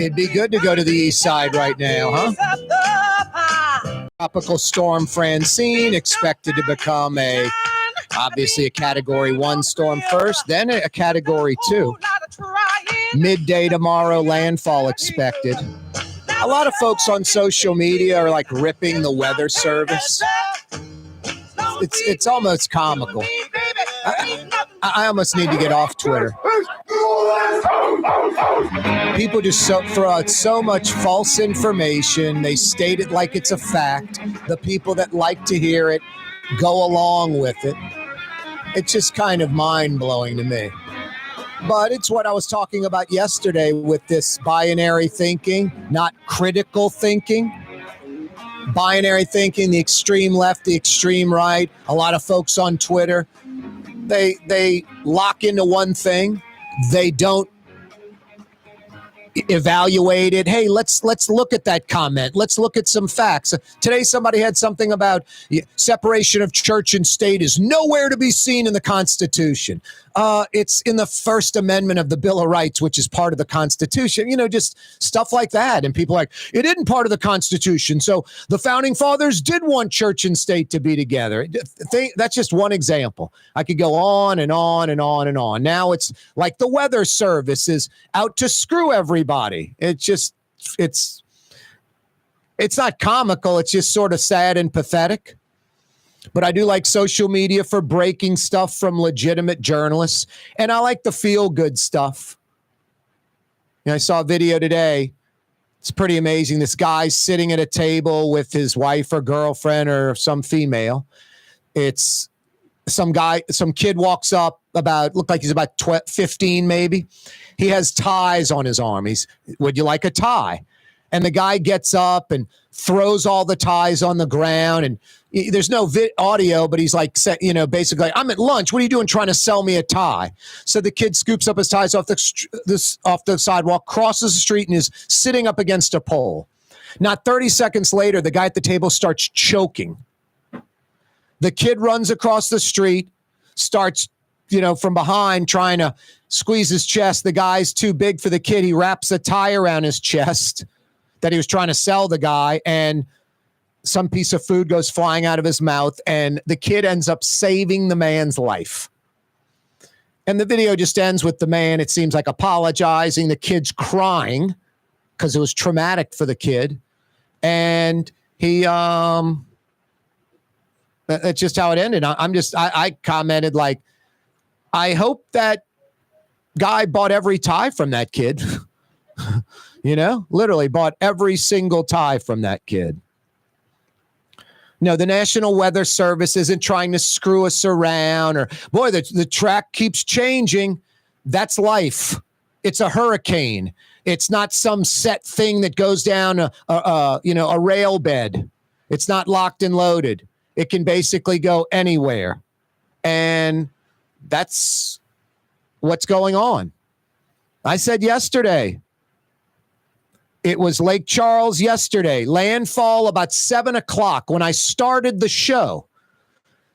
It'd be good to go to the east side right now, huh? Tropical storm Francine expected to become obviously a Category 1 storm first, then a Category 2. Midday tomorrow, landfall expected. A lot of folks on social media are like ripping the weather service. It's almost comical. I almost need to get off Twitter. People just throw out so much false information. They state it like it's a fact. The people that like to hear it go along with it. It's just kind of mind-blowing to me. But it's what I was talking about yesterday with this binary thinking, not critical thinking. Binary thinking, the extreme left, the extreme right. A lot of folks on Twitter, they lock into one thing. They don't evaluate it. Hey, let's look at that comment. Let's look at some facts. Today, somebody had something about separation of church and state is nowhere to be seen in the Constitution. It's in the First Amendment of the Bill of Rights, which is part of the Constitution. Just stuff like that. And people are like, it isn't part of the Constitution. So the Founding Fathers did want church and state to be together. That's just one example. I could go on and on and on and on. Now it's like the weather service is out to screw everybody. It's not comical. It's just sort of sad and pathetic. But I do like social media for breaking stuff from legitimate journalists. And I like the feel-good stuff. I saw a video today. It's pretty amazing. This guy's sitting at a table with his wife or girlfriend or some female. It's some kid walks up looked like he's about 15 maybe. He has ties on his arm. Would you like a tie? And the guy gets up and throws all the ties on the ground. And there's no audio, but he's like, basically, I'm at lunch. What are you doing trying to sell me a tie? So the kid scoops up his ties off the sidewalk, crosses the street, and is sitting up against a pole. Not 30 seconds later, the guy at the table starts choking. The kid runs across the street, starts, from behind trying to squeeze his chest. The guy's too big for the kid. He wraps a tie around his chest that he was trying to sell the guy, and some piece of food goes flying out of his mouth, and the kid ends up saving the man's life. And the video just ends with the man, it seems like, apologizing. The kid's crying because it was traumatic for the kid. And he, that's just how it ended. I commented like, I hope that guy bought every tie from that kid. Literally bought every single tie from that kid. No, the National Weather Service isn't trying to screw us around the track keeps changing. That's life. It's a hurricane. It's not some set thing that goes down a rail bed. It's not locked and loaded. It can basically go anywhere. And that's what's going on. I said yesterday, it was Lake Charles yesterday, landfall about 7:00 when I started the show.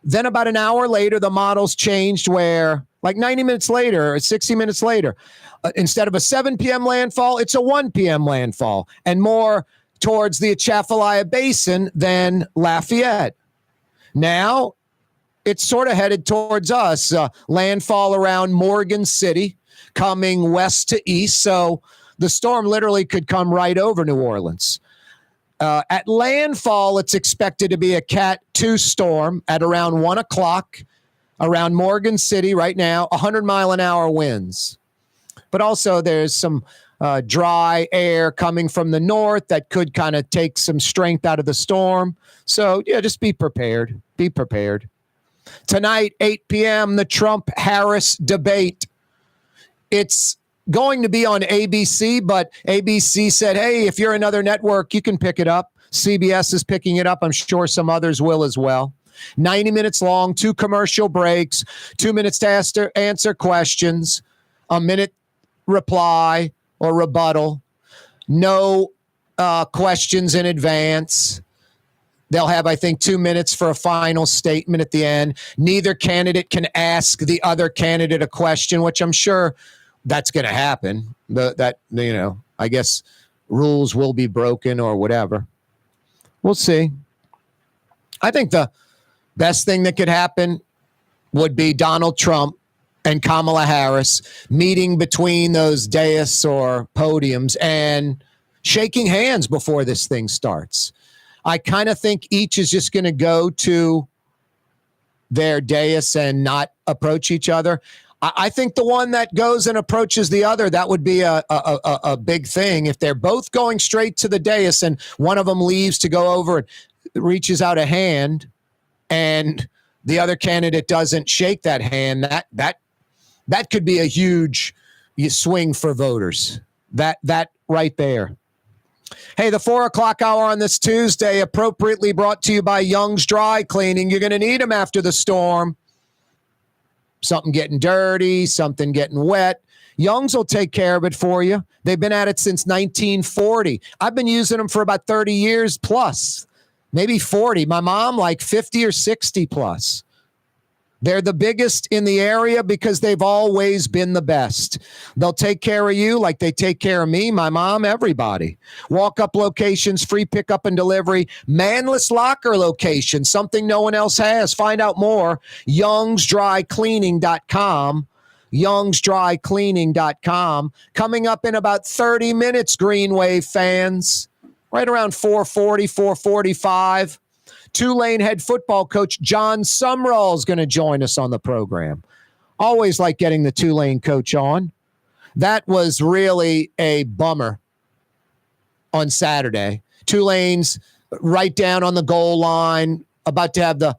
Then about an hour later, the models changed where like 90 minutes later or 60 minutes later, instead of a 7 p.m. landfall, it's a 1 p.m. landfall and more towards the Atchafalaya Basin than Lafayette. Now it's sort of headed towards us, landfall around Morgan City, coming west to east. So the storm literally could come right over New Orleans. At landfall, it's expected to be a Cat 2 storm at around 1:00 around Morgan City right now, 100-mile-an-hour winds. But also there's some dry air coming from the north that could kind of take some strength out of the storm. So, just be prepared. Be prepared. Tonight, 8 p.m., the Trump-Harris debate. It's going to be on ABC, but ABC said, hey, if you're another network, you can pick it up. CBS is picking it up. I'm sure some others will as well. 90 minutes long, 2 commercial breaks, 2 minutes to answer questions, a minute reply or rebuttal, no questions in advance. They'll have, I think, 2 minutes for a final statement at the end. Neither candidate can ask the other candidate a question, which I'm sure that's going to happen. I guess rules will be broken or whatever. We'll see. I think the best thing that could happen would be Donald Trump and Kamala Harris meeting between those dais or podiums and shaking hands before this thing starts. I kind of think each is just going to go to their dais and not approach each other. I think the one that goes and approaches the other, that would be a big thing. If they're both going straight to the dais and one of them leaves to go over and reaches out a hand and the other candidate doesn't shake that hand, that could be a huge swing for voters. That right there. Hey, the 4 o'clock hour on this Tuesday, appropriately brought to you by Young's Dry Cleaning. You're going to need them after the storm. Something getting dirty, something getting wet. Young's will take care of it for you. They've been at it since 1940. I've been using them for about 30 years plus, maybe 40. My mom, like 50 or 60 plus. They're the biggest in the area because they've always been the best. They'll take care of you like they take care of me, my mom, everybody. Walk-up locations, free pickup and delivery, manless locker location, something no one else has. Find out more, youngsdrycleaning.com. youngsdrycleaning.com. Coming up in about 30 minutes, Green Wave fans, right around 4:40, 4:45. Tulane head football coach Jon Sumrall is going to join us on the program. Always like getting the Tulane coach on. That was really a bummer on Saturday. Tulane's right down on the goal line, about to have the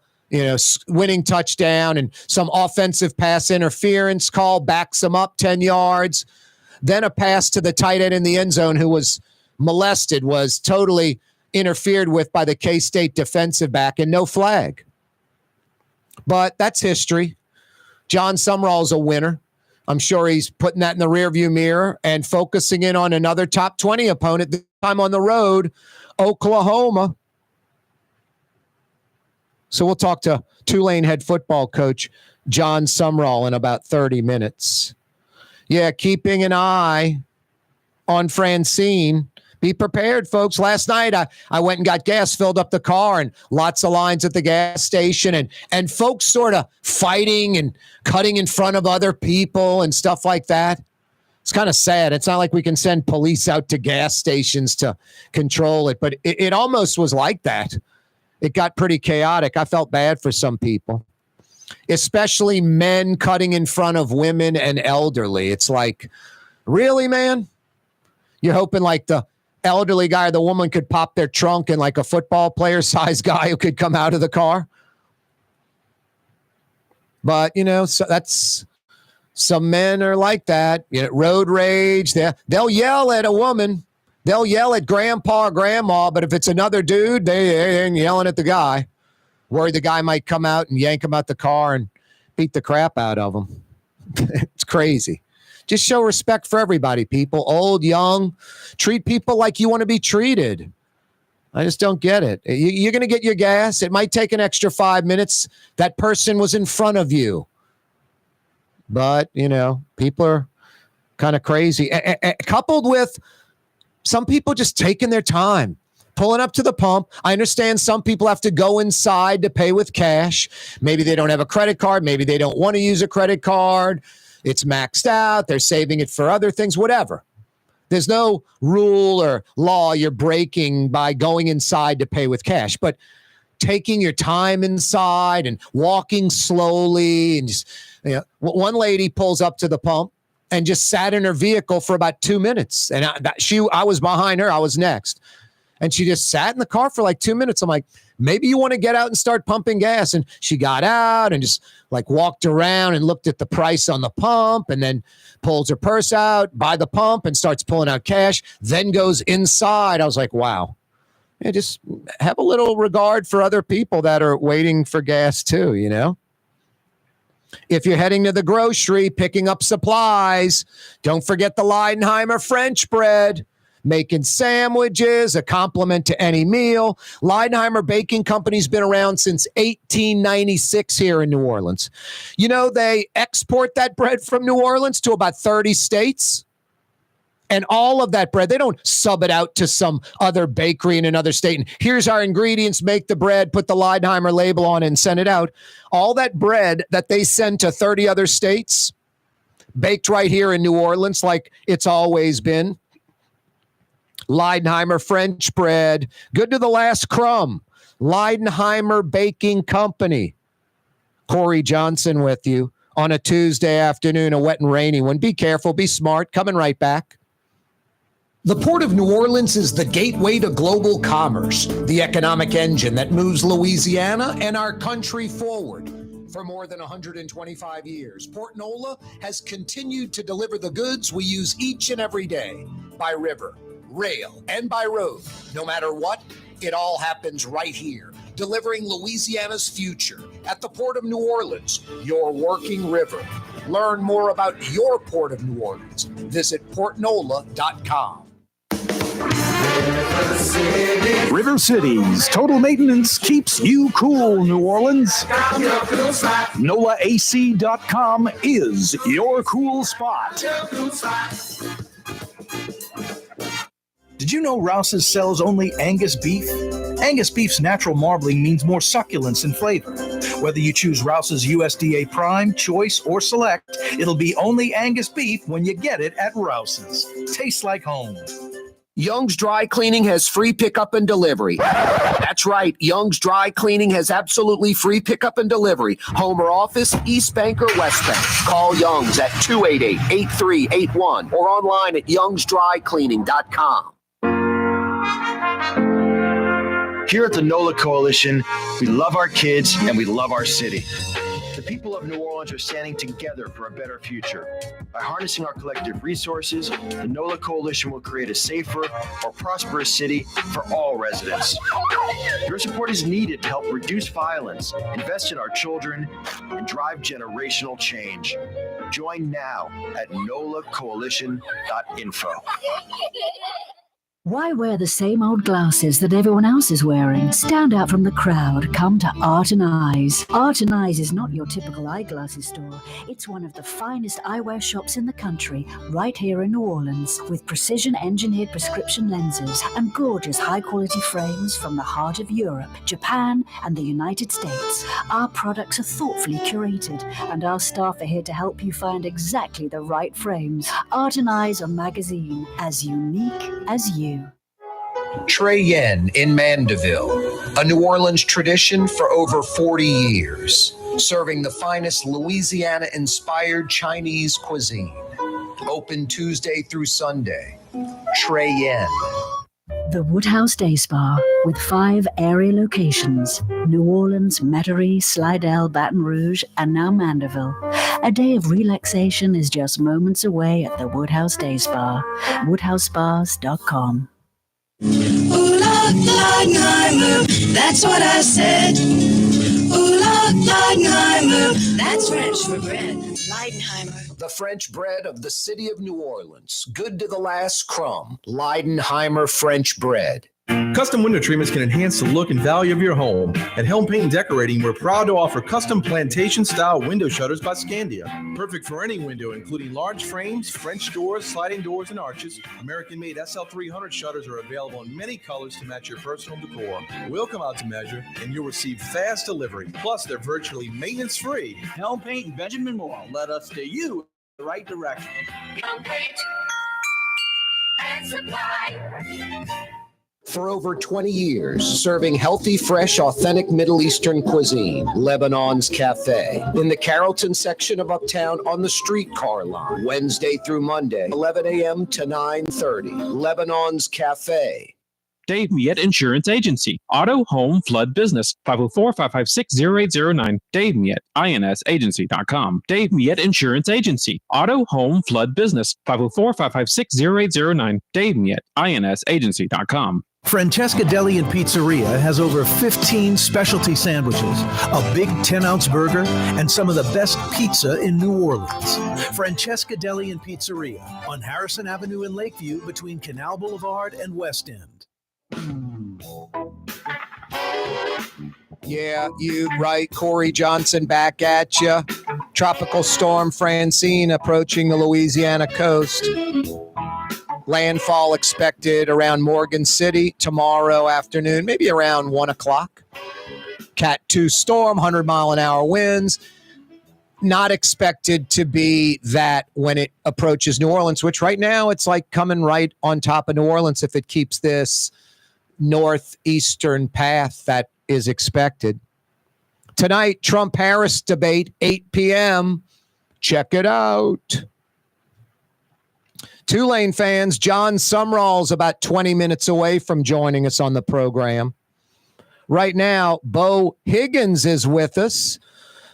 winning touchdown, and some offensive pass interference call backs them up 10 yards. Then a pass to the tight end in the end zone who was molested, was totally interfered with by the K-State defensive back, and no flag. But that's history. Jon Sumrall's a winner. I'm sure he's putting that in the rearview mirror and focusing in on another top 20 opponent, this time on the road, Oklahoma. So we'll talk to Tulane head football coach Jon Sumrall in about 30 minutes. Yeah, keeping an eye on Francine. Be prepared, folks. Last night, I went and got gas, filled up the car, and lots of lines at the gas station, and folks sort of fighting and cutting in front of other people and stuff like that. It's kind of sad. It's not like we can send police out to gas stations to control it, but it almost was like that. It got pretty chaotic. I felt bad for some people, especially men cutting in front of women and elderly. It's like, really, man? You're hoping like the elderly guy or the woman could pop their trunk and like a football player size guy who could come out of the car. But, so that's, some men are like that. Road rage. They'll yell at a woman. They'll yell at grandpa or grandma, but if it's another dude, they ain't yelling at the guy. Worried the guy might come out and yank him out the car and beat the crap out of him. It's crazy. Just show respect for everybody, people, old, young. Treat people like you want to be treated. I just don't get it. You're going to get your gas. It might take an extra 5 minutes. That person was in front of you. But, people are kind of crazy. Coupled with some people just taking their time, pulling up to the pump. I understand some people have to go inside to pay with cash. Maybe they don't have a credit card. Maybe they don't want to use a credit card. It's maxed out. They're saving it for other things, whatever. There's no rule or law you're breaking by going inside to pay with cash. But taking your time inside and walking slowly, and just, one lady pulls up to the pump and just sat in her vehicle for about 2 minutes. And I was behind her. I was next. And she just sat in the car for like 2 minutes. I'm like, maybe you want to get out and start pumping gas. And she got out and just like walked around and looked at the price on the pump, and then pulls her purse out by the pump and starts pulling out cash, then goes inside. I was like, wow. Just have a little regard for other people that are waiting for gas too, If you're heading to the grocery, picking up supplies, don't forget the Leidenheimer French bread. Making sandwiches, a compliment to any meal. Leidenheimer Baking Company's been around since 1896 here in New Orleans. They export that bread from New Orleans to about 30 states. And all of that bread, they don't sub it out to some other bakery in another state. And here's our ingredients, make the bread, put the Leidenheimer label on it and send it out. All that bread that they send to 30 other states, baked right here in New Orleans like it's always been. Leidenheimer French bread, good to the last crumb. Leidenheimer Baking Company. Corey Johnson with you on a Tuesday afternoon, a wet and rainy one. Be careful, be smart, coming right back. The Port of New Orleans is the gateway to global commerce, the economic engine that moves Louisiana and our country forward. For more than 125 years, Port Nola has continued to deliver the goods we use each and every day by river, rail, and by road. No matter what, it all happens right here, delivering Louisiana's future at the Port of New Orleans, your working river. Learn more about your Port of New Orleans. Visit portnola.com. River City's total maintenance keeps you cool, New Orleans. NolaAC.com is your cool spot. Did you know Rouse's sells only Angus beef? Angus beef's natural marbling means more succulence and flavor. Whether you choose Rouse's USDA Prime, Choice, or Select, it'll be only Angus beef when you get it at Rouse's. Tastes like home. Young's Dry Cleaning has free pickup and delivery. That's right. Young's Dry Cleaning has absolutely free pickup and delivery. Home or office, East Bank or West Bank. Call Young's at 288-8381 or online at youngsdrycleaning.com. Here at the NOLA Coalition, we love our kids and we love our city. The people of New Orleans are standing together for a better future. By harnessing our collective resources, the NOLA Coalition will create a safer, more prosperous city for all residents. Your support is needed to help reduce violence, invest in our children, and drive generational change. Join now at nolacoalition.info. Why wear the same old glasses that everyone else is wearing? Stand out from the crowd. Come to Art and Eyes. Art and Eyes is not your typical eyeglasses store. It's one of the finest eyewear shops in the country, right here in New Orleans, with precision-engineered prescription lenses and gorgeous high-quality frames from the heart of Europe, Japan, and the United States. Our products are thoughtfully curated, and our staff are here to help you find exactly the right frames. Art and Eyes on magazine, as unique as you. Trey Yen in Mandeville, a New Orleans tradition for over 40 years, serving the finest Louisiana-inspired Chinese cuisine. Open Tuesday through Sunday. Trey Yen. The Woodhouse Day Spa, with 5 area locations: New Orleans, Metairie, Slidell, Baton Rouge, and now Mandeville. A day of relaxation is just moments away at the Woodhouse Day Spa. WoodhouseSpas.com. Ooh, Leidenheimer, that's what I said. Ooh, Leidenheimer, that's French for bread. Leidenheimer. The French bread of the city of New Orleans. Good to the last crumb. Leidenheimer French bread. Custom window treatments can enhance the look and value of your home. At Helm Paint and Decorating, we're proud to offer custom plantation-style window shutters by Scandia. Perfect for any window, including large frames, French doors, sliding doors, and arches. American-made SL300 shutters are available in many colors to match your personal decor. We'll come out to measure, and you'll receive fast delivery. Plus, they're virtually maintenance-free. Helm Paint and Benjamin Moore led us to you in the right direction. Helm Paint and Supply. For over 20 years, serving healthy, fresh, authentic Middle Eastern cuisine, Lebanon's Cafe. In the Carrollton section of Uptown on the streetcar line, Wednesday through Monday, 11 a.m. to 9:30. Lebanon's Cafe. Dave Miet Insurance Agency. Auto, home, flood, business. 504-556-0809. Dave Miet, INSagency.com. Dave Miet Insurance Agency. Auto, home, flood, business. 504-556-0809. Dave Miet, INSagency.com. Francesca Deli and Pizzeria has over 15 specialty sandwiches, a big 10-ounce burger, and some of the best pizza in New Orleans. Francesca Deli and Pizzeria on Harrison Avenue in Lakeview between Canal Boulevard and West End. Yeah, you right. Corey Johnson back at you. Tropical storm Francine approaching the Louisiana coast. Landfall expected around Morgan City tomorrow afternoon, maybe around 1 o'clock. Cat 2 storm, 100-mile-an-hour winds. Not expected to be that when it approaches New Orleans, which right now it's like coming right on top of New Orleans if it keeps this northeastern path that is expected. Tonight, Trump-Harris debate, 8 p.m. Check it out. Tulane fans, Jon Sumrall's about 20 minutes away from joining us on the program. Right now, Bo Higgins is with us.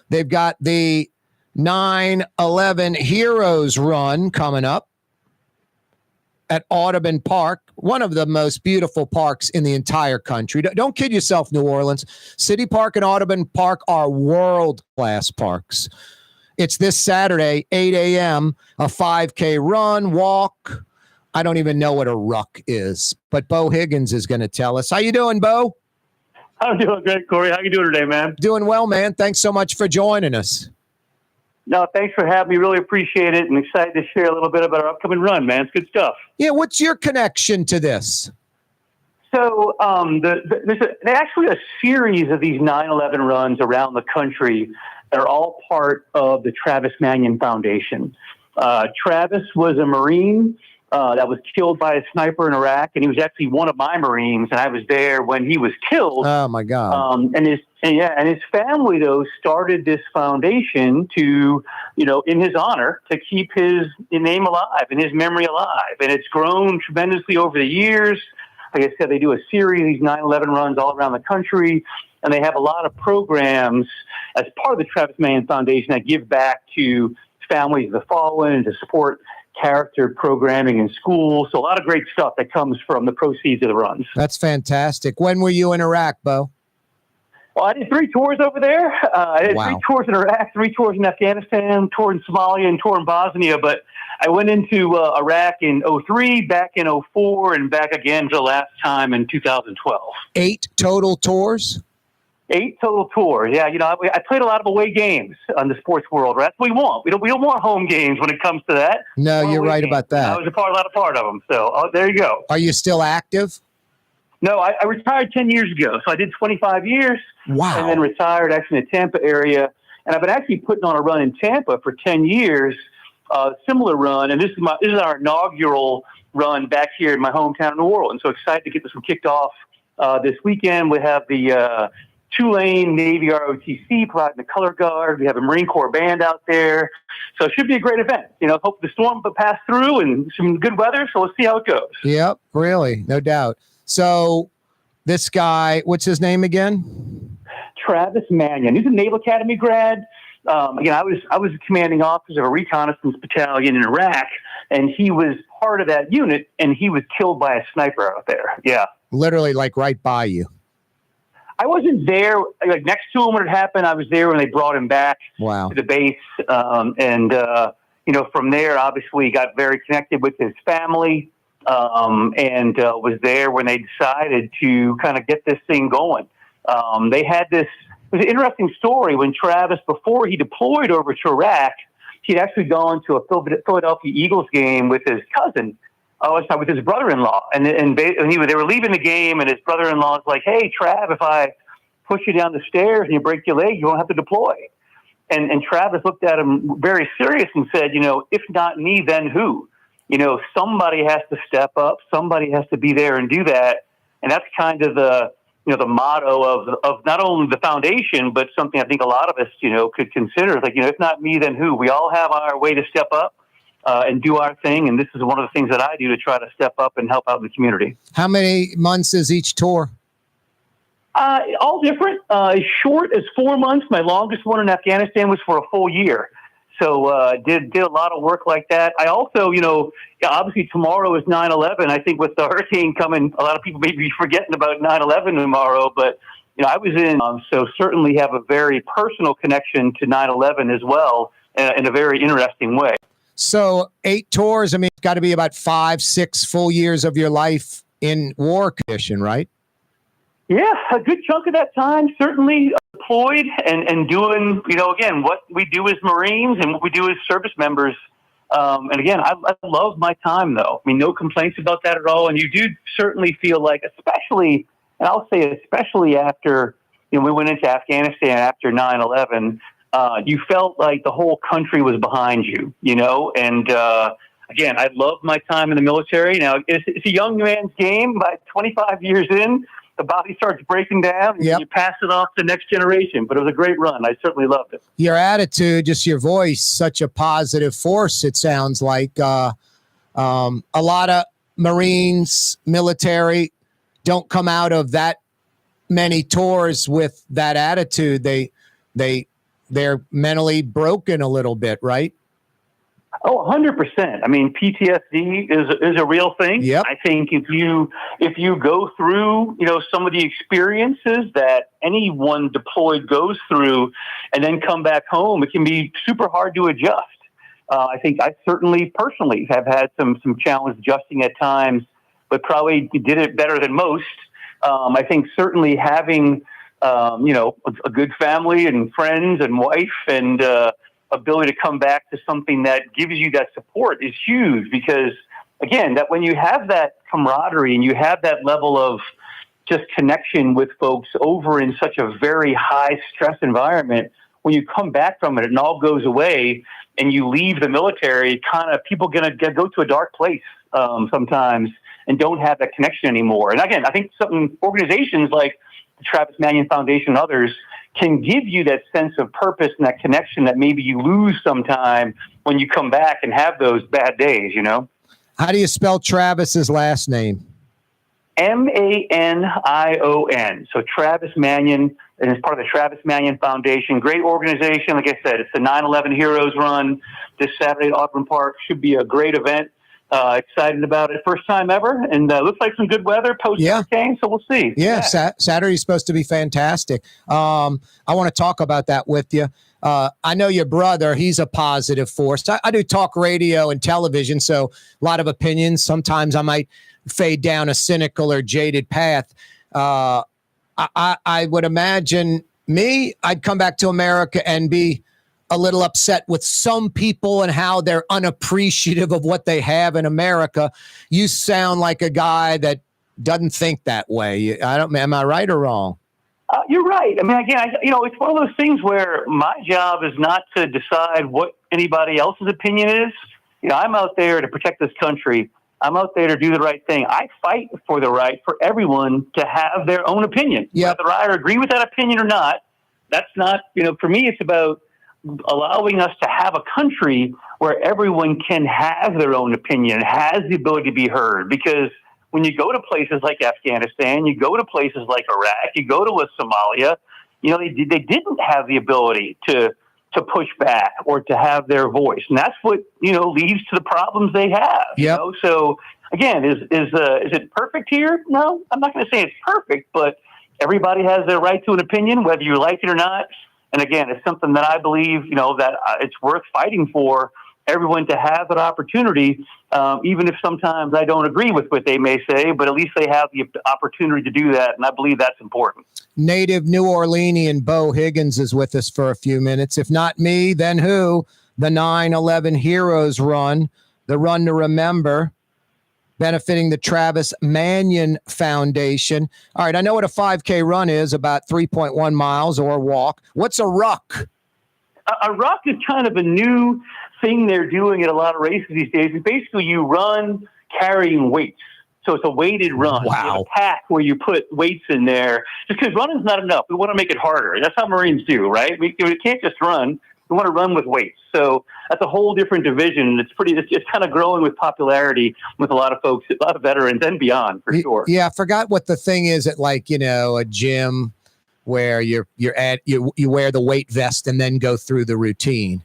They've got the 9/11 Heroes Run coming up at Audubon Park, one of the most beautiful parks in the entire country. Don't kid yourself, New Orleans. City Park and Audubon Park are world-class parks. It's this Saturday, 8 a.m., a 5K run, walk. I don't even know what a ruck is, but Bo Higgins is going to tell us. How you doing, Bo? I'm doing great, Corey. How you doing today, man? Doing well, man. Thanks so much for joining us. No, thanks for having me. Really appreciate it, and excited to share a little bit about our upcoming run, man. It's good stuff. Yeah, what's your connection to this? So there's actually a series of these 9/11 runs around the country that are all part of the Travis Manion Foundation. Travis was a Marine that was killed by a sniper in Iraq, and he was actually one of my Marines, and I was there when he was killed. Oh my God! And his family though started this foundation to, in his honor, to keep his name alive and his memory alive, and it's grown tremendously over the years. Like I said, they do a series of these 9/11 runs all around the country, and they have a lot of programs as part of the Travis Manion Foundation that give back to families of the fallen and to support character programming in schools. So a lot of great stuff that comes from the proceeds of the runs. That's fantastic. When were you in Iraq, Bo? Well, I did 3 tours over there. I did 3 tours in Iraq, 3 tours in Afghanistan, tour in Somalia, and tour in Bosnia. But I went into Iraq in 2003, back in 2004, and back again for the last time in 2012. 8 total tours? 8 total tours. Yeah, I played a lot of away games on the sports world. Right? That's what we want. We don't want home games when it comes to that. No, you're right about that. I was a lot of them. So there you go. Are you still active? No, I retired 10 years ago. So I did 25 years. Wow. And then retired actually in the Tampa area. And I've been actually putting on a run in Tampa for 10 years, similar run. And this is our inaugural run back here in my hometown of New Orleans. So excited to get this one kicked off this weekend. We have the Tulane Navy ROTC providing the color guard. We have a Marine Corps band out there. So it should be a great event. Hope the storm will pass through and some good weather. So let's see how it goes. Yep, really. No doubt. So this guy, what's his name again? Travis Manion. He's a Naval Academy grad. Again, I was a commanding officer of a reconnaissance battalion in Iraq, and he was part of that unit, and he was killed by a sniper out there. Yeah. Literally like right by you. I wasn't there, like next to him when it happened. I was there when they brought him back to the base. From there, obviously, got very connected with his family and was there when they decided to kind of get this thing going. They had this, it was an interesting story when Travis, before he deployed over to Iraq, he'd actually gone to a Philadelphia Eagles game with his cousin. With his brother-in-law, and they were leaving the game, and his brother-in-law was like, "Hey, Trav, if I push you down the stairs and you break your leg, you won't have to deploy." And Travis looked at him very serious and said, "If not me, then who? Somebody has to step up. Somebody has to be there and do that." And that's kind of the motto of not only the foundation, but something I think a lot of us could consider. It's like, if not me, then who? We all have our way to step up. And do our thing. And this is one of the things that I do to try to step up and help out in the community. How many months is each tour? All different. As short as 4 months. My longest one in Afghanistan was for a full year. So did a lot of work like that. I also, obviously tomorrow is 9/11. I think with the hurricane coming, a lot of people may be forgetting about 9/11 tomorrow. But, I was in, so certainly have a very personal connection to 9/11 as well in a very interesting way. So 8 tours, it's got to be about 5-6 full years of your life in war condition, right? Yeah, a good chunk of that time, certainly deployed and doing, again, what we do as Marines and what we do as service members And again, I love my time, though. I mean, no complaints about that at all. And you do certainly feel like, especially, and I'll say especially after, we went into Afghanistan after 9/11, you felt like the whole country was behind you, and again, I love my time in the military. Now, it's a young man's game. By 25 years in, the body starts breaking down, and you pass it off to the next generation. But it was a great run. I certainly loved it. Your attitude, just your voice, such a positive force, it sounds like. A lot of Marines, military, don't come out of that many tours with that attitude. They're mentally broken a little bit, right? Oh, 100%. I mean, PTSD is a real thing. Yep. I think if you go through, some of the experiences that anyone deployed goes through and then come back home, it can be super hard to adjust. I think I certainly personally have had some challenge adjusting at times, but probably did it better than most. I think certainly having, a good family and friends and wife and, ability to come back to something that gives you that support is huge, because again, that when you have that camaraderie and you have that level of just connection with folks over in such a very high stress environment, when you come back from it and all goes away and you leave the military, kind of people go to a dark place sometimes and don't have that connection anymore. And again, I think some organizations like the Travis Manion Foundation and others can give you that sense of purpose and that connection that maybe you lose sometime when you come back and have those bad days, How do you spell Travis's last name? Manion. So Travis Manion, and it's part of the Travis Manion Foundation. Great organization. Like I said, it's the 9/11 Heroes Run this Saturday at Auburn Park. Should be a great event. Excited about it. First time ever. And looks like some good weather post-hurricane, so we'll see. Yeah. Saturday's supposed to be fantastic. I want to talk about that with you. I know your brother, he's a positive force. I do talk radio and television, so a lot of opinions. Sometimes I might fade down a cynical or jaded path. I would imagine I'd come back to America and be a little upset with some people and how they're unappreciative of what they have in America. You sound like a guy that doesn't think that way. Am I right or wrong? You're right. I mean, again, it's one of those things where my job is not to decide what anybody else's opinion is. I'm out there to protect this country. I'm out there to do the right thing. I fight for the right for everyone to have their own opinion. Yep. Whether I agree with that opinion or not, that's not, for me, it's about allowing us to have a country where everyone can have their own opinion, has the ability to be heard. Because when you go to places like Afghanistan, you go to places like Iraq, you go to Somalia, they didn't have the ability to push back or to have their voice. And that's what, leads to the problems they have. Yep. So again, is it perfect here? No, I'm not going to say it's perfect, but everybody has their right to an opinion, whether you like it or not. And again, it's something that I believe, that it's worth fighting for everyone to have that opportunity, even if sometimes I don't agree with what they may say, but at least they have the opportunity to do that. And I believe that's important. Native New Orleanian Bo Higgins is with us for a few minutes. If not me, then who? The 9/11 Heroes Run, the Run to Remember, benefiting the Travis Manion Foundation. All right, I know what a 5K run is, about 3.1 miles or walk. What's a ruck? A ruck is kind of a new thing they're doing at a lot of races these days. And basically, you run carrying weights. So it's a weighted run. Wow. You have a pack where you put weights in there. Just because running's not enough. We want to make it harder. That's how Marines do, right? We can't just run. We want to run with weights. So that's a whole different division. It's kind of growing with popularity with a lot of folks, a lot of veterans and beyond, for sure. Yeah, I forgot what the thing is at a gym where you wear the weight vest and then go through the routine.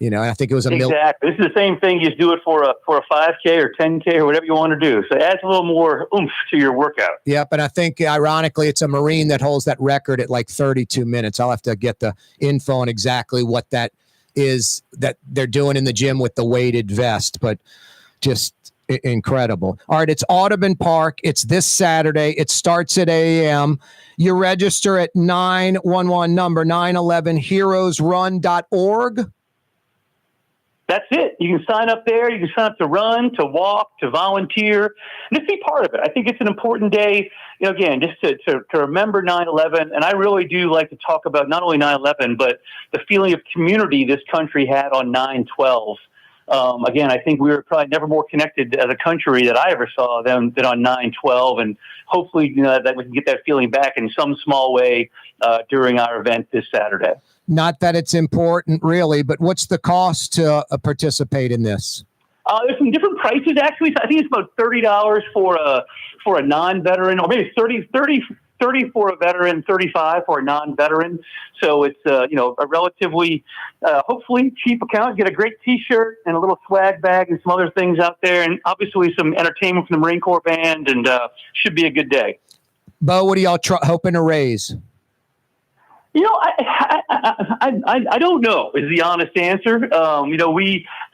I think it was exactly. This is the same thing. You just do it for a 5K or 10K or whatever you want to do. So it adds a little more oomph to your workout. Yep, and I think ironically, it's a Marine that holds that record at like 32 minutes. I'll have to get the info on exactly what that is that they're doing in the gym with the weighted vest, but just incredible. All right, it's Audubon Park. It's this Saturday. It starts at 8 a.m. You register at 911 number 911heroesrun.org. That's it. You can sign up there. You can sign up to run, to walk, to volunteer, and just be part of it. I think it's an important day, again, just to remember 9/11. And I really do like to talk about not only 9/11, but the feeling of community this country had on 9/12. Again, I think we were probably never more connected as a country that I ever saw than on 9/12. And hopefully, that we can get that feeling back in some small way during our event this Saturday. Not that it's important, really, but what's the cost to participate in this? There's some different prices, actually. I think it's about $30 for a non-veteran, or maybe $30 for a veteran, $35 for a non-veteran. So it's a relatively, hopefully cheap account. Get a great T-shirt and a little swag bag and some other things out there, and obviously some entertainment from the Marine Corps band, and should be a good day. Bo, what are y'all hoping to raise? I don't know is the honest answer.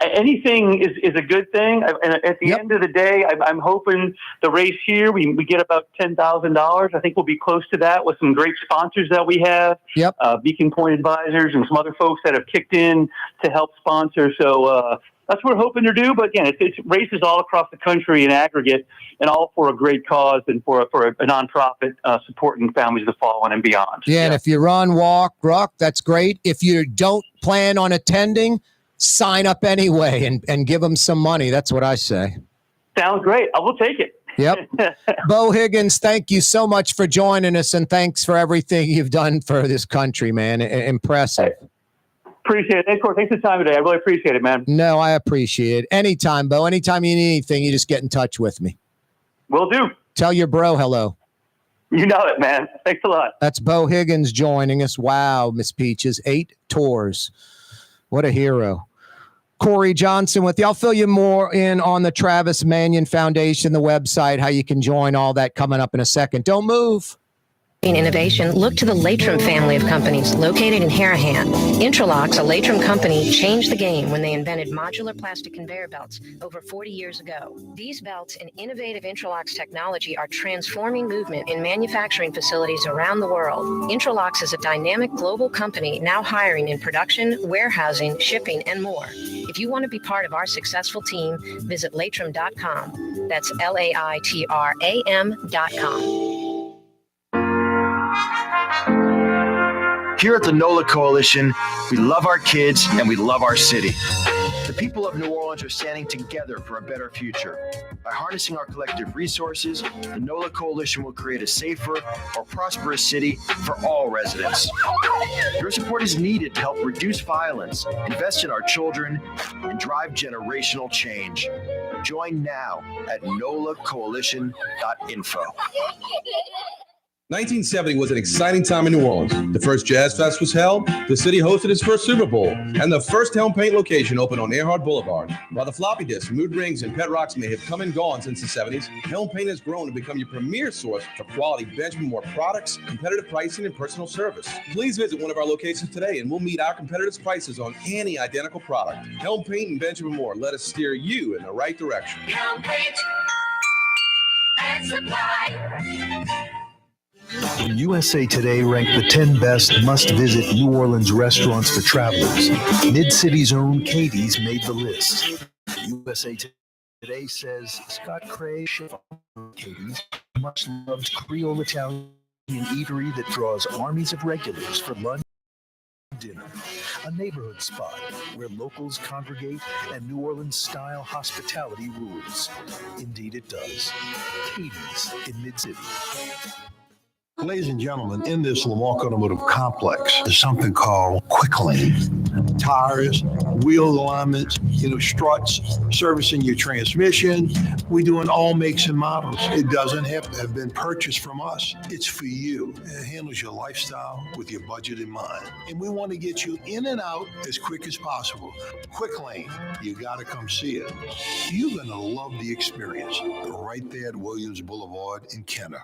Anything is a good thing. And at the end of the day, I'm hoping the race here, we get about $10,000. I think we'll be close to that with some great sponsors that we have. Yep. Beacon Point Advisors and some other folks that have kicked in to help sponsor. So, that's what we're hoping to do. But again, it's races all across the country in aggregate, and all for a great cause and for a nonprofit supporting families of the fallen and beyond. Yeah, and if you run, walk, ruck, that's great. If you don't plan on attending, sign up anyway and give them some money. That's what I say. Sounds great. I will take it. Yep. Bo Higgins, thank you so much for joining us, and thanks for everything you've done for this country, man. Impressive. Appreciate it. Thanks for the time today. I really appreciate it, man. No, I appreciate it. Anytime, Bo. Anytime you need anything, you just get in touch with me. Will do. Tell your bro hello. You know it, man. Thanks a lot. That's Bo Higgins joining us. Wow, Miss Peaches. 8 tours. What a hero. Corey Johnson with you. I'll fill you more in on the Travis Manion Foundation, the website, how you can join, all that coming up in a second. Don't move. In innovation, look to the Latrim family of companies located in Harahan. Intralox, a Latrim company, changed the game when they invented modular plastic conveyor belts over 40 years ago. These belts and innovative Intralox technology are transforming movement in manufacturing facilities around the world. Intralox is a dynamic global company now hiring in production, warehousing, shipping, and more. If you want to be part of our successful team, visit Latrim.com. That's LAITRAM.com. Here at the NOLA Coalition, we love our kids and we love our city. The people of New Orleans are standing together for a better future. By harnessing our collective resources, the NOLA Coalition will create a safer, more prosperous city for all residents. Your support is needed to help reduce violence, invest in our children, and drive generational change. Join now at nolacoalition.info. 1970 was an exciting time in New Orleans. The first Jazz Fest was held, the city hosted its first Super Bowl, and the first Helm Paint location opened on Earhart Boulevard. While the floppy disks, mood rings, and pet rocks may have come and gone since the 70s, Helm Paint has grown to become your premier source for quality Benjamin Moore products, competitive pricing, and personal service. Please visit one of our locations today, and we'll meet our competitors' prices on any identical product. Helm Paint and Benjamin Moore, let us steer you in the right direction. Helm Paint and Supply. USA Today ranked the 10 best must-visit New Orleans restaurants for travelers. Mid-City's own Katie's made the list. USA Today says Scott Cray, chef of Katie's, much-loved Creole Italian eatery that draws armies of regulars for lunch and dinner. A neighborhood spot where locals congregate and New Orleans-style hospitality rules. Indeed it does. Katie's in Mid-City. Ladies and gentlemen, in this Lamar Automotive Complex is something called Quick Lane. Tires, wheel alignments, struts, servicing your transmission. We're doing all makes and models. It doesn't have to have been purchased from us. It's for you. It handles your lifestyle with your budget in mind. And we want to get you in and out as quick as possible. Quick Lane, you got to come see it. You're going to love the experience right there at Williams Boulevard in Kenner.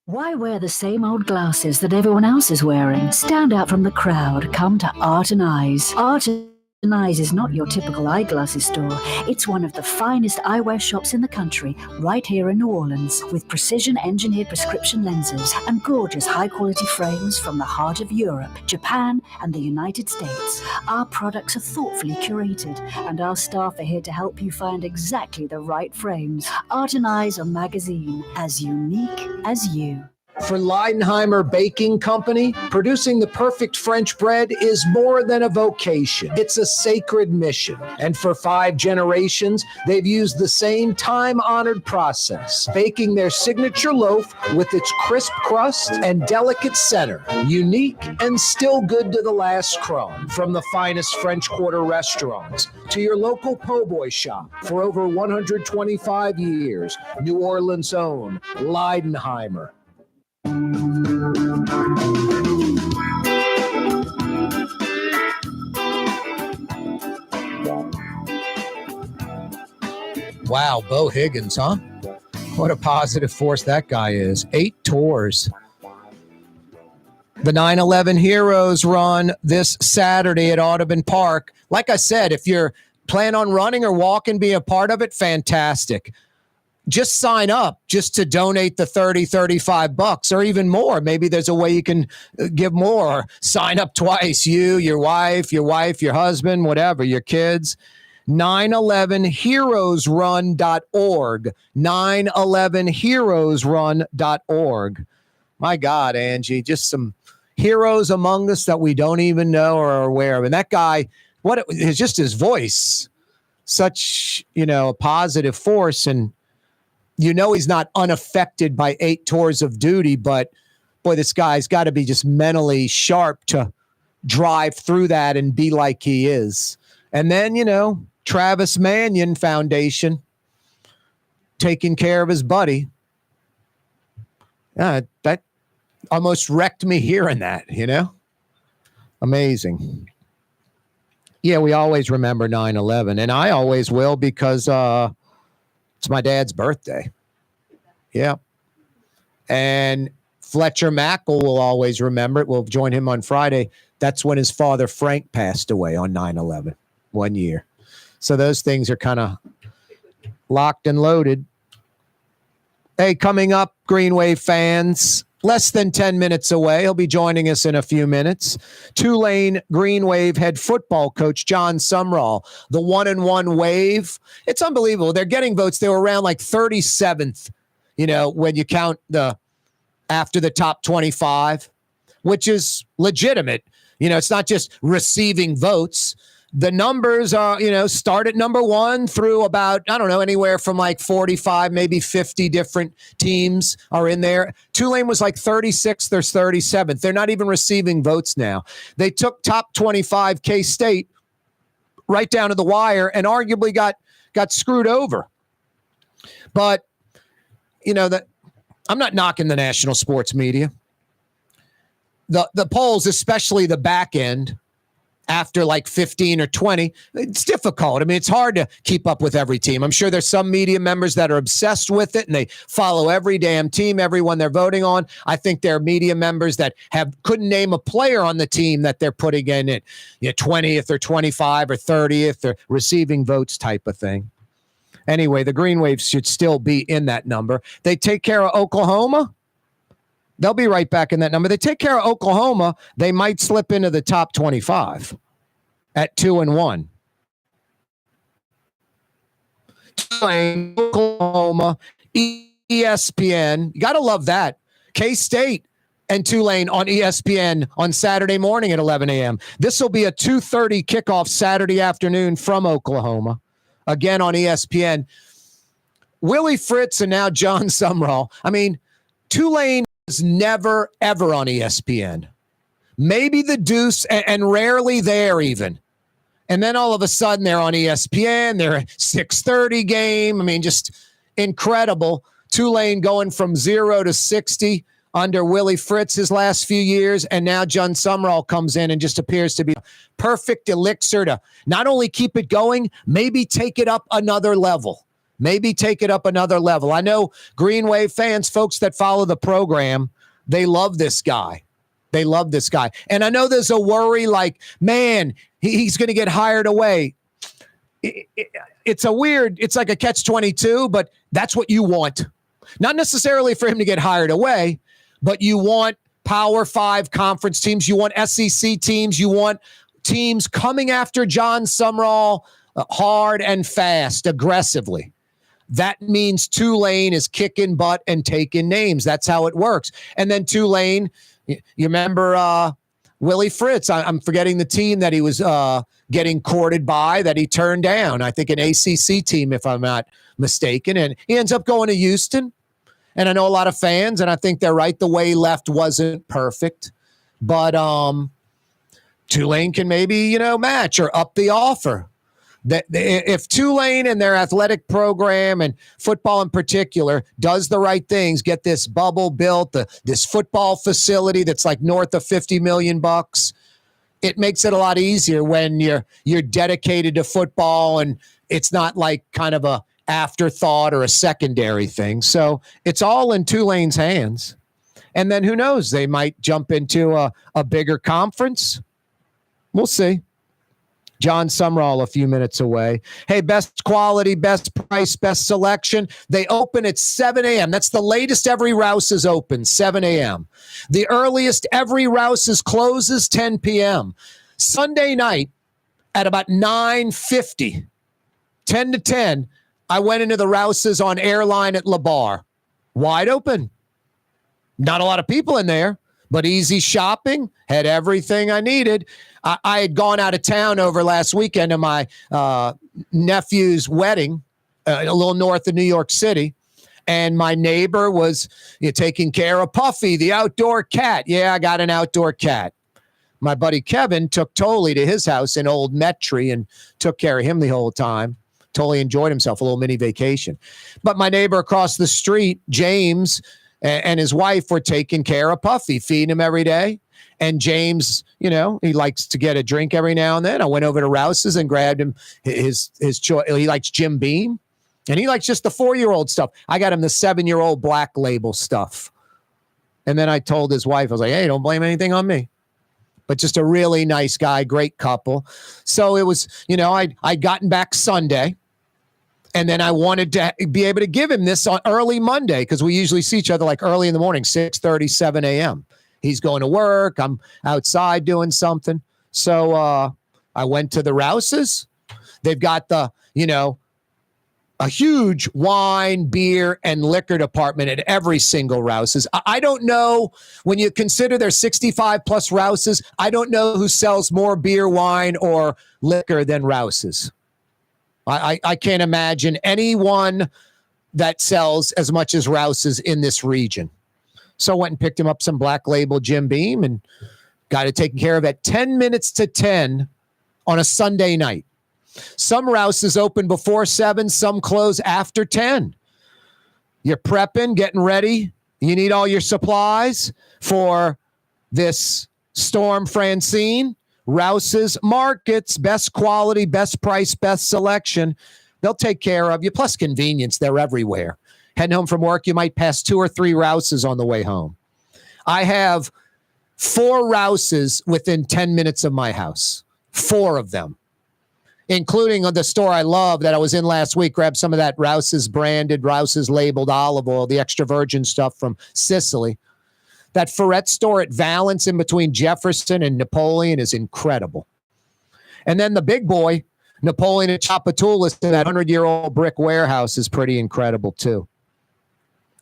Why wear the same old glasses that everyone else is wearing? Stand out from the crowd. Come to Art and Eyes. Art and Eyes is not your typical eyeglasses store. It's one of the finest eyewear shops in the country, right here in New Orleans, with precision-engineered prescription lenses and gorgeous high-quality frames from the heart of Europe, Japan, and the United States. Our products are thoughtfully curated, and our staff are here to help you find exactly the right frames. Art and Eyes, a magazine as unique as you. For Leidenheimer Baking Company, producing the perfect French bread is more than a vocation. It's a sacred mission. And for 5 generations, they've used the same time-honored process, baking their signature loaf with its crisp crust and delicate center, unique and still good to the last crumb. From the finest French Quarter restaurants to your local po' boy shop, for over 125 years, New Orleans' own Leidenheimer. Wow, Bo Higgins, huh? What a positive force that guy is. 8 tours. The 9/11 Heroes run this Saturday at Audubon Park. Like I said, if you're planning on running or walking, be a part of it, fantastic. Just sign up just to donate the $35 or even more. Maybe there's a way you can give more. Sign up twice. You, your wife, your husband, whatever, your kids. 911heroesrun.org. 911heroesrun.org. My God, Angie, just some heroes among us that we don't even know or are aware of. And that guy, it's just his voice, such, a positive force. And he's not unaffected by 8 tours of duty, but boy, this guy's got to be just mentally sharp to drive through that and be like he is. And then, Travis Mannion Foundation taking care of his buddy. That almost wrecked me hearing that, Amazing. Yeah, we always remember 9/11, and I always will because it's my dad's birthday. Yeah. And Fletcher Mackle will always remember it. We'll join him on Friday. That's when his father, Frank, passed away on 9/11, 1 year. So those things are kind of locked and loaded. Hey, coming up, Green Wave fans, less than 10 minutes away. He'll be joining us in a few minutes. Tulane Green Wave head football coach Jon Sumrall, the 1-1 Wave. It's unbelievable. They're getting votes. They were around like 37th, when you count after the top 25, which is legitimate. It's not just receiving votes. The numbers are, start at number 1 through about, anywhere from like 45, maybe 50 different teams are in there. Tulane was like 36th or 37th. They're not even receiving votes now. They took top 25 K-State right down to the wire and arguably got screwed over. But, I'm not knocking the national sports media. The polls, especially the back end, after like 15 or 20, it's difficult. I mean, it's hard to keep up with every team. I'm sure there's some media members that are obsessed with it and they follow every damn team, everyone they're voting on. I think there are media members that couldn't name a player on the team that they're putting in it, 20th or 25 or 30th or receiving votes type of thing. Anyway, the Green Waves should still be in that number. They take care of Oklahoma. They'll be right back in that number. They take care of Oklahoma. They might slip into the top 25 at 2-1. Oklahoma, ESPN. You got to love that. K-State and Tulane on ESPN on Saturday morning at 11 a.m. This will be a 2:30 kickoff Saturday afternoon from Oklahoma. Again on ESPN. Willie Fritz and now Jon Sumrall. I mean, Tulane is never, ever on ESPN. Maybe the Deuce, and rarely there even. And then all of a sudden they're on ESPN. They're a 6:30 game. I mean, just incredible. Tulane going from 0 to 60 under Willie Fritz his last few years. And now Jon Sumrall comes in and just appears to be a perfect elixir to not only keep it going, maybe take it up another level. I know Green Wave fans, folks that follow the program, they love this guy. They love this guy. And I know there's a worry like, man, he's going to get hired away. It's like a catch-22, but that's what you want. Not necessarily for him to get hired away, but you want Power 5 conference teams. You want SEC teams. You want teams coming after Jon Sumrall hard and fast, aggressively. That means Tulane is kicking butt and taking names. That's how it works. And then Tulane, you remember Willie Fritz. I'm forgetting the team that he was getting courted by that he turned down. I think an ACC team, if I'm not mistaken. And he ends up going to Houston. And I know a lot of fans, and I think they're right. The way he left wasn't perfect. But Tulane can maybe, match or up the offer. If Tulane and their athletic program and football in particular does the right things, get this bubble built, this football facility that's like north of $50 million, it makes it a lot easier when you're dedicated to football and it's not like kind of a afterthought or a secondary thing. So it's all in Tulane's hands. And then who knows? They might jump into a bigger conference. We'll see. Jon Sumrall a few minutes away. Hey, best quality, best price, best selection. They open at 7 a.m. That's the latest every Rouse is open, 7 a.m. The earliest every Rouse is closes, 10 p.m. Sunday night at about 9:50, 10 to 10, I went into the Rouses on Airline at LeBar. Wide open. Not a lot of people in there, but easy shopping. Had everything I needed. I had gone out of town over last weekend to my nephew's wedding, a little north of New York City. And my neighbor was taking care of Puffy, the outdoor cat. Yeah, I got an outdoor cat. My buddy Kevin took Tolly to his house in Old Metry and took care of him the whole time. Totally enjoyed himself, a little mini vacation. But my neighbor across the street, James, and his wife were taking care of Puffy, feeding him every day. And James, he likes to get a drink every now and then. I went over to Rouse's and grabbed him his choice. He likes Jim Beam, and he likes just the 4-year-old stuff. I got him the 7-year-old Black Label stuff. And then I told his wife, I was like, hey, don't blame anything on me. But just a really nice guy, great couple. So it was, I'd gotten back Sunday. And then I wanted to be able to give him this on early Monday because we usually see each other like early in the morning, 6:30, 7 a.m. He's going to work. I'm outside doing something. So I went to the Rouses. They've got a huge wine, beer, and liquor department at every single Rouses. I don't know, when you consider their 65-plus Rouses, I don't know who sells more beer, wine, or liquor than Rouses. I can't imagine anyone that sells as much as Rouse's in this region. So I went and picked him up some Black Label Jim Beam and got it taken care of at 10 minutes to 10 on a Sunday night. Some Rouse's open before 7, some close after 10. You're prepping, getting ready. You need all your supplies for this storm, Francine. Rouse's Markets, best quality, best price, best selection. They'll take care of you. Plus convenience, they're everywhere. Heading home from work, you might pass 2 or 3 Rouse's on the way home. I have 4 Rouse's within 10 minutes of my house. 4 of them, including the store I love that I was in last week. Grabbed some of that Rouse's branded, Rouse's labeled olive oil, the extra virgin stuff from Sicily. That Ferret store at Valence in between Jefferson and Napoleon is incredible. And then the big boy, Napoleon at Chapatoulas, in that 100-year-old brick warehouse is pretty incredible too.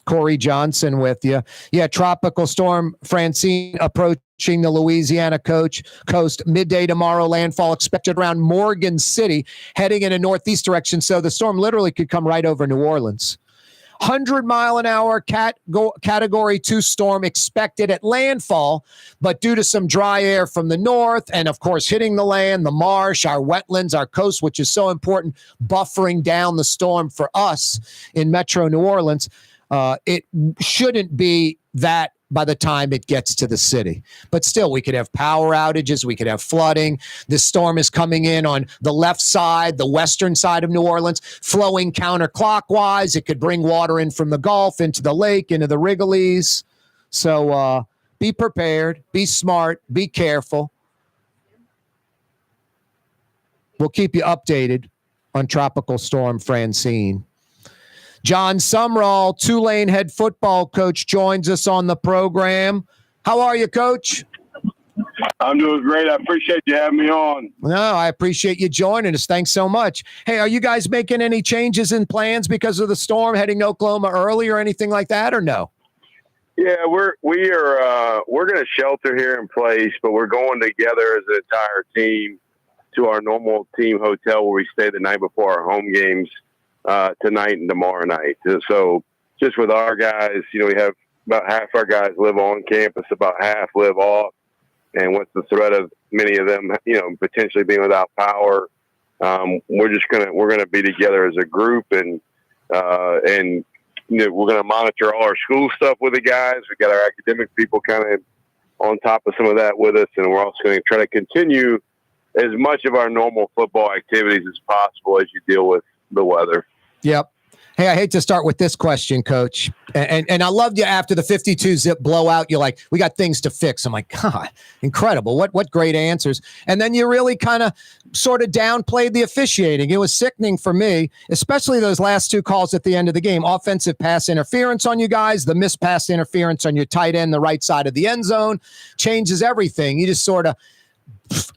Corey Johnson with you. Yeah, tropical storm Francine approaching the Louisiana coast midday tomorrow. Landfall expected around Morgan City, heading in a northeast direction. So the storm literally could come right over New Orleans. 100-mile-an-hour Category 2 storm expected at landfall, but due to some dry air from the north and, of course, hitting the land, the marsh, our wetlands, our coast, which is so important, buffering down the storm for us in Metro New Orleans, it shouldn't be that by the time it gets to the city. But still, we could have power outages. We could have flooding. This storm is coming in on the left side, the western side of New Orleans, flowing counterclockwise. It could bring water in from the Gulf into the lake, into the Wrigley's. So Be prepared. Be smart. Be careful. We'll keep you updated on Tropical Storm Francine. Jon Sumrall, Tulane head football coach, joins us on the program. How are you, Coach? I'm doing great. I appreciate you having me on. No, I appreciate you joining us. Thanks so much. Hey, are you guys making any changes in plans because of the storm, heading to Oklahoma early or anything like that, or no? Yeah, we're going to shelter here in place, but we're going together as an entire team to our normal team hotel where we stay the night before our home games tonight and tomorrow night. So just with our guys, we have about half our guys live on campus, about half live off. And with the threat of many of them, potentially being without power, we're going to be together as a group, and we're going to monitor all our school stuff with the guys. We got our academic people kind of on top of some of that with us, and we're also going to try to continue as much of our normal football activities as possible as you deal with the weather. Yep. Hey, I hate to start with this question, Coach. And I loved you after the 52-zip blowout. You're like, we got things to fix. I'm like, God, incredible. What great answers. And then you really kind of sort of downplayed the officiating. It was sickening for me, especially those last two calls at the end of the game. Offensive pass interference on you guys, the missed pass interference on your tight end, the right side of the end zone, changes everything. You just sort of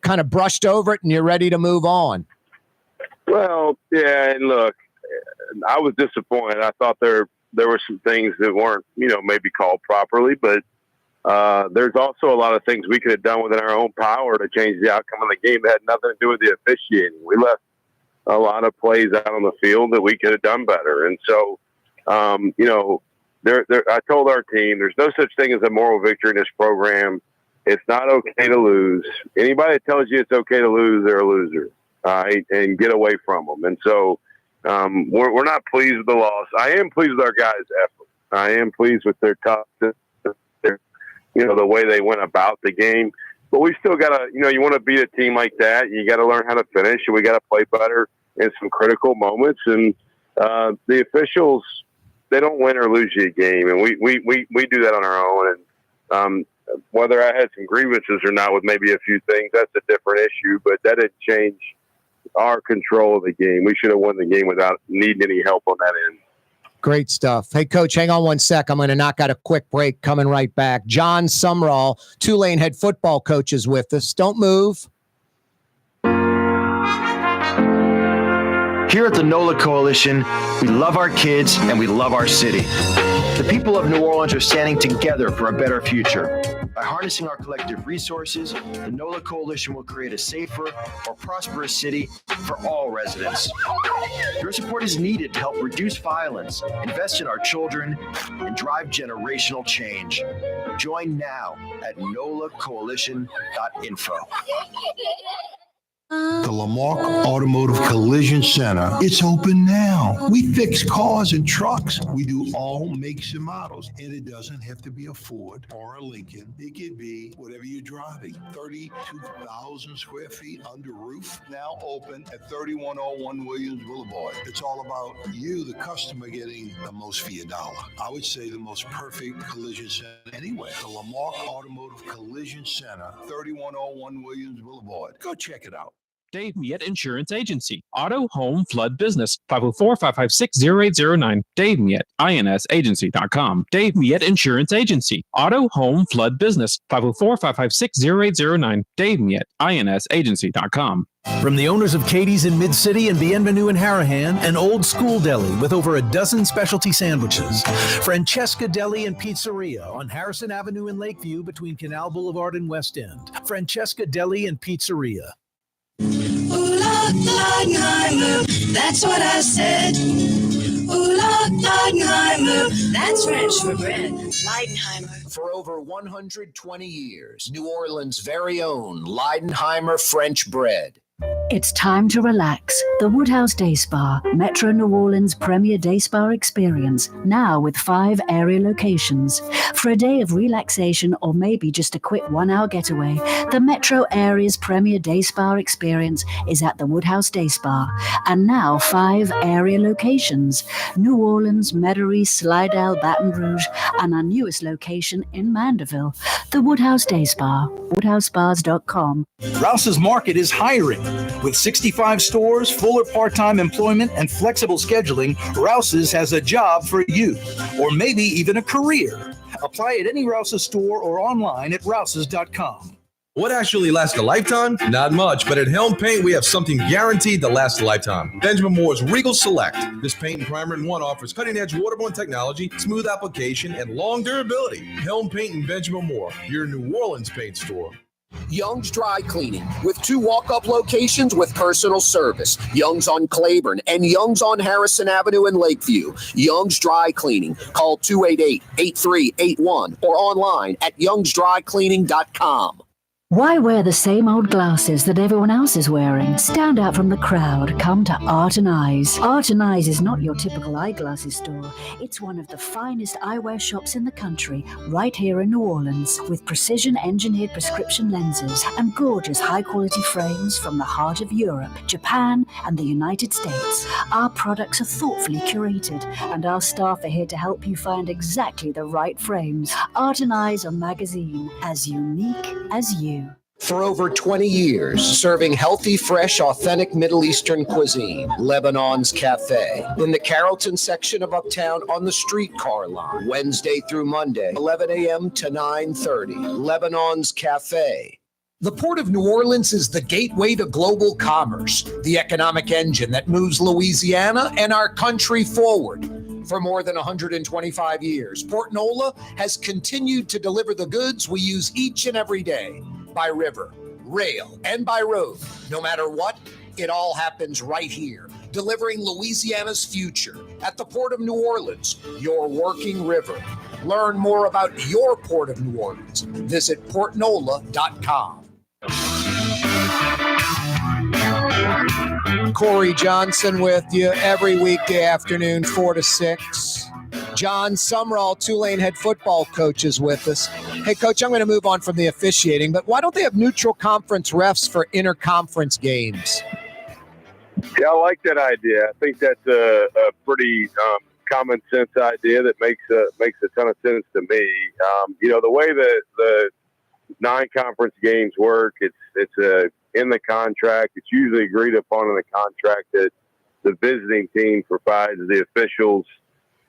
kind of brushed over it and you're ready to move on. Well, yeah, and look, I was disappointed. I thought there were some things that weren't, maybe called properly, but there's also a lot of things we could have done within our own power to change the outcome of the game that had nothing to do with the officiating. We left a lot of plays out on the field that we could have done better. And so, I told our team, there's no such thing as a moral victory in this program. It's not okay to lose. Anybody that tells you it's okay to lose, they're a loser. All right, and get away from them. And so, we're not pleased with the loss. I am pleased with our guys' effort. I am pleased with their toughness, the way they went about the game. But we still got to, you want to beat a team like that. You got to learn how to finish, and we got to play better in some critical moments. And the officials, they don't win or lose you a game, and we do that on our own. And whether I had some grievances or not with maybe a few things, that's a different issue. But that didn't change our control of the game. We should have won the game without needing any help on that end. Great stuff. Hey, Coach, hang on one sec. I'm going to knock out a quick break. Coming right back. Jon Sumrall, Tulane head football coach, is with us. Don't move. Here at the NOLA Coalition, we love our kids and we love our city. The people of New Orleans are standing together for a better future. By harnessing our collective resources, the NOLA Coalition will create a safer, more prosperous city for all residents. Your support is needed to help reduce violence, invest in our children, and drive generational change. Join now at nolacoalition.info. The Lamarck Automotive Collision Center. It's open now. We fix cars and trucks. We do all makes and models. And it doesn't have to be a Ford or a Lincoln. It could be whatever you're driving. 32,000 square feet under roof. Now open at 3101 Williams Boulevard. It's all about you, the customer, getting the most for your dollar. I would say the most perfect collision center anyway. The Lamarck Automotive Collision Center, 3101 Williams Boulevard. Go check it out. Dave Miet Insurance Agency. Auto, home, flood, business. 504-556-0809. Dave Miet, INSagency.com. Dave Miet Insurance Agency. Auto, home, flood, business. 504-556-0809. Dave Miet, INSagency.com. From the owners of Katie's in Mid-City and Bienvenue in Harahan, an old school deli with over a dozen specialty sandwiches. Francesca Deli and Pizzeria on Harrison Avenue in Lakeview between Canal Boulevard and West End. Francesca Deli and Pizzeria. Leidenheimer, that's what I said. Leidenheimer, that's French for bread. Leidenheimer. For over 120 years, New Orleans' very own Leidenheimer French bread. It's time to relax. The Woodhouse Day Spa, Metro New Orleans' premier day spa experience, now with 5 area locations. For a day of relaxation or maybe just a quick 1-hour getaway, the Metro area's premier day spa experience is at the Woodhouse Day Spa. And now 5 area locations: New Orleans, Metairie, Slidell, Baton Rouge, and our newest location in Mandeville. The Woodhouse Day Spa, woodhousespas.com. Rouse's Market is hiring. With 65 stores, fuller part-time employment, and flexible scheduling, Rouse's has a job for you, or maybe even a career. Apply at any Rouse's store or online at rouses.com. What actually lasts a lifetime? Not much, but at Helm Paint, we have something guaranteed to last a lifetime. Benjamin Moore's Regal Select. This paint and primer in one offers cutting-edge waterborne technology, smooth application, and long durability. Helm Paint and Benjamin Moore, your New Orleans paint store. Young's Dry Cleaning, with 2 walk-up locations with personal service. Young's on Claiborne and Young's on Harrison Avenue in Lakeview. Young's Dry Cleaning. Call 288-8381 or online at youngsdrycleaning.com. Why wear the same old glasses that everyone else is wearing? Stand out from the crowd. Come to Art and Eyes. Art and Eyes is not your typical eyeglasses store. It's one of the finest eyewear shops in the country, right here in New Orleans, with precision-engineered prescription lenses and gorgeous high-quality frames from the heart of Europe, Japan, and the United States. Our products are thoughtfully curated, and our staff are here to help you find exactly the right frames. Art and Eyes are magazine, as unique as you. For over 20 years, serving healthy, fresh, authentic Middle Eastern cuisine, Lebanon's Cafe. In the Carrollton section of Uptown on the streetcar line, Wednesday through Monday, 11 a.m. to 9:30. Lebanon's Cafe. The Port of New Orleans is the gateway to global commerce, the economic engine that moves Louisiana and our country forward. For more than 125 years, Port Nola has continued to deliver the goods we use each and every day. By river, rail, and by road. No matter what, it all happens right here, delivering Louisiana's future at the Port of New Orleans, your working river. Learn more about your Port of New Orleans. Visit portnola.com. Corey Johnson with you every weekday afternoon, 4 to 6. Jon Sumrall, Tulane head football coach, is with us. Hey, Coach, I'm going to move on from the officiating, but why don't they have neutral conference refs for interconference games? Yeah, I like that idea. I think that's a pretty common sense idea that makes a ton of sense to me. The way that the non-conference games work, it's in the contract. It's usually agreed upon in the contract that the visiting team provides the officials.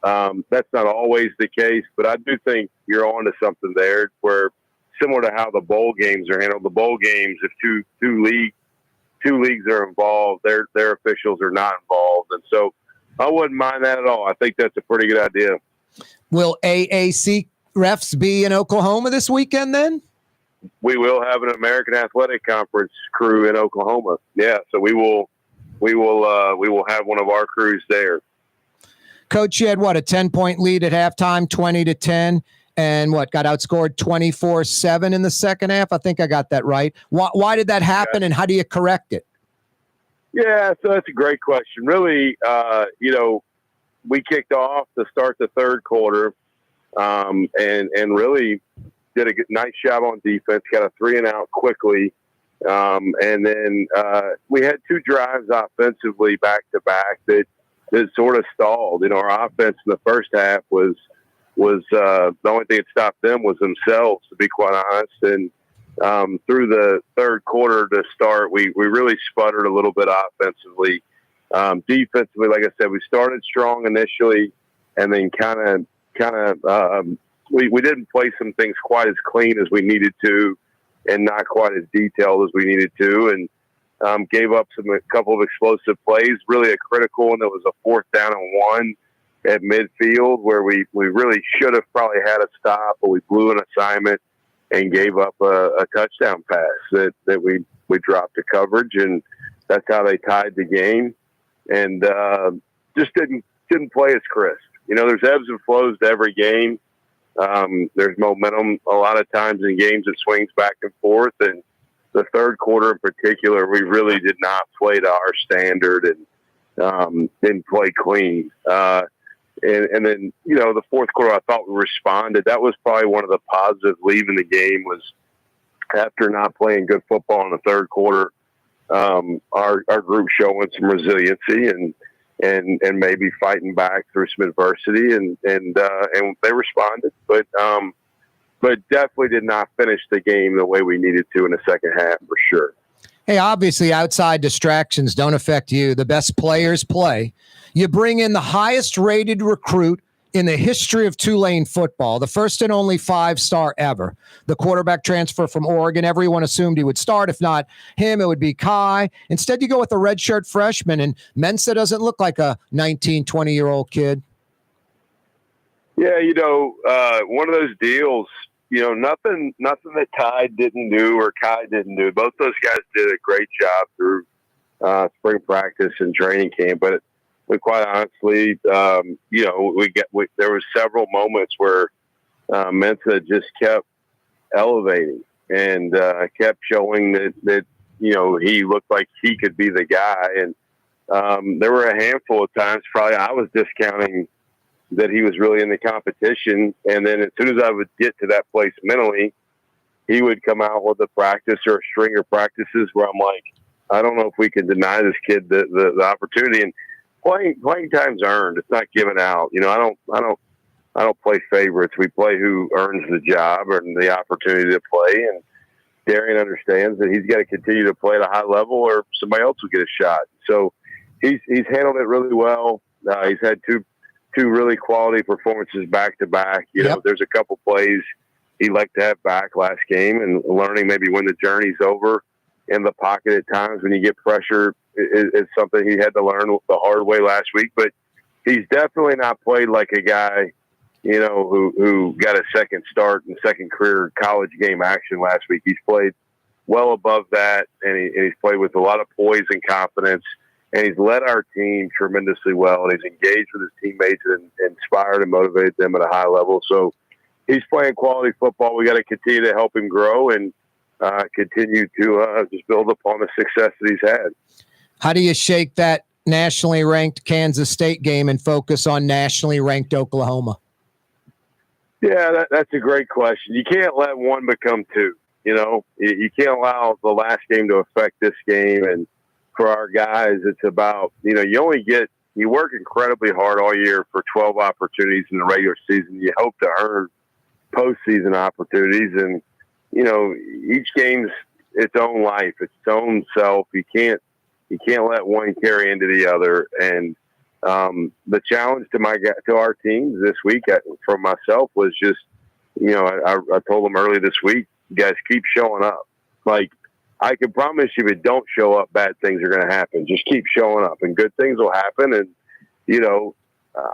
That's not always the case, but I do think you're onto something there where similar to how the bowl games are handled. The bowl games, if two leagues are involved, their officials are not involved. And so I wouldn't mind that at all. I think that's a pretty good idea. Will AAC refs be in Oklahoma this weekend then? We will have an American Athletic Conference crew in Oklahoma. Yeah. So we will have one of our crews there. Coach, you had a 10-point lead at halftime, 20-10, and got outscored 24-7 in the second half? I think I got that right. Why did that happen, and how do you correct it? Yeah, so that's a great question. Really, we kicked off to start the third quarter, and really did a nice job on defense, got a 3-and-out quickly, and then we had 2 drives offensively back-to-back that sort of stalled. Our offense in the first half was the only thing that stopped them was themselves, to be quite honest. And through the third quarter to start, we really sputtered a little bit offensively. Defensively, like I said, we started strong initially, and then we didn't play some things quite as clean as we needed to, and not quite as detailed as we needed to, and gave up a couple of explosive plays. Really a critical one that was a 4th down and 1 at midfield, where we really should have probably had a stop, but we blew an assignment and gave up a touchdown pass that we dropped to coverage, and that's how they tied the game. And just didn't play as crisp. There's ebbs and flows to every game. There's momentum a lot of times in games that swings back and forth, and the third quarter in particular, we really did not play to our standard and didn't play clean. And then, the fourth quarter, I thought we responded. That was probably one of the positives leaving the game was after not playing good football in the third quarter, our group showing some resiliency and maybe fighting back through some adversity and they responded, but definitely did not finish the game the way we needed to in the second half for sure. Hey, obviously outside distractions don't affect you. The best players play. You bring in the highest rated recruit in the history of Tulane football, the first and only 5-star ever. The quarterback transfer from Oregon, everyone assumed he would start. If not him, it would be Kai. Instead, you go with a redshirt freshman, and Mensa doesn't look like a 19, 20-year-old kid. Yeah, one of those deals, nothing that Ty didn't do or Kai didn't do. Both those guys did a great job through spring practice and training camp, but quite honestly, there was several moments where Mensa just kept elevating and kept showing that he looked like he could be the guy. And there were a handful of times probably I was discounting that he was really in the competition. And then as soon as I would get to that place mentally, he would come out with a practice or a string of practices where I'm like, I don't know if we can deny this kid the opportunity. And playing time's earned. It's not given out. I don't play favorites. We play who earns the job and the opportunity to play. And Darian understands that he's got to continue to play at a high level or somebody else will get a shot. So he's handled it really well. He's had two really quality performances back to back. There's a couple plays he'd like to have back last game, and learning maybe when the journey's over in the pocket at times when you get pressure is something he had to learn the hard way last week. But he's definitely not played like a guy, who got a second start and second career college game action last week. He's played well above that, and he's played with a lot of poise and confidence. And he's led our team tremendously well, and he's engaged with his teammates and inspired and motivated them at a high level. So he's playing quality football. We got to continue to help him grow and continue to just build upon the success that he's had. How do you shake that nationally ranked Kansas State game and focus on nationally ranked Oklahoma? Yeah, that's a great question. You can't let one become two. You can't allow the last game to affect this game. And for our guys, it's about, you work incredibly hard all year for 12 opportunities in the regular season. You hope to earn postseason opportunities. And, each game's its own life, its own self. You can't let one carry into the other. And the challenge to our teams this week from myself was just, I told them early this week, guys, keep showing up. Like, I can promise you, if it don't show up, bad things are going to happen. Just keep showing up, and good things will happen. And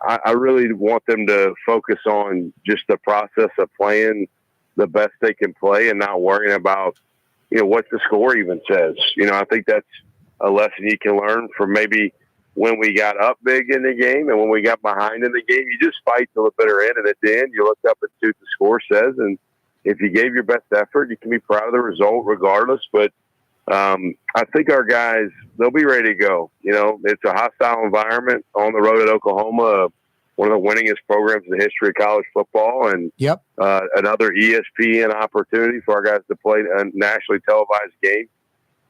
I really want them to focus on just the process of playing the best they can play, and not worrying about what the score even says. I think that's a lesson you can learn from maybe when we got up big in the game and when we got behind in the game. You just fight till the bitter end, and at the end, you look up and see what the score says, and if you gave your best effort, you can be proud of the result regardless. But I think our guys, they'll be ready to go. It's a hostile environment on the road at Oklahoma, one of the winningest programs in the history of college football, and another ESPN opportunity for our guys to play a nationally televised game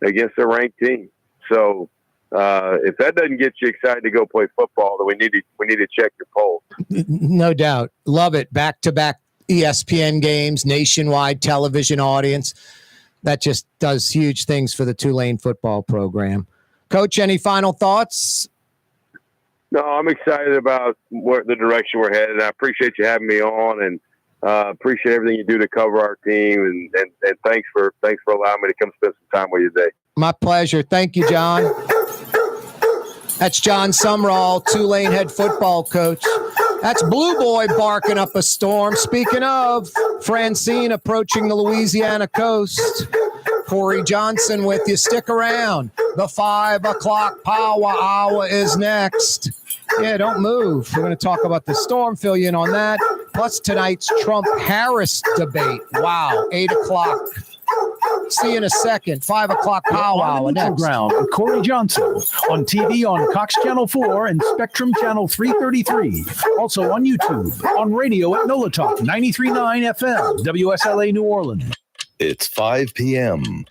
against a ranked team. So if that doesn't get you excited to go play football, then we need to check your polls. No doubt. Love it. Back-to-back ESPN games, nationwide television audience. That just does huge things for the Tulane football program. Coach, any final thoughts? No, I'm excited about the direction we're headed. I appreciate you having me on, and appreciate everything you do to cover our team. And thanks for allowing me to come spend some time with you today. My pleasure. Thank you, John. That's Jon Sumrall, Tulane head football coach. That's Blue Boy barking up a storm. Speaking of, Francine approaching the Louisiana coast. Corey Johnson with you. Stick around. The 5 o'clock power hour is next. Yeah, don't move. We're going to talk about the storm, fill you in on that. Plus tonight's Trump-Harris debate. Wow, 8 o'clock. See you in a second. 5 o'clock powwow. On the Next. ground with Corey Johnson on TV on Cox Channel 4 and Spectrum Channel 333. Also on YouTube, on radio at NOLA Talk 93.9 FM, WSLA New Orleans. It's 5 p.m.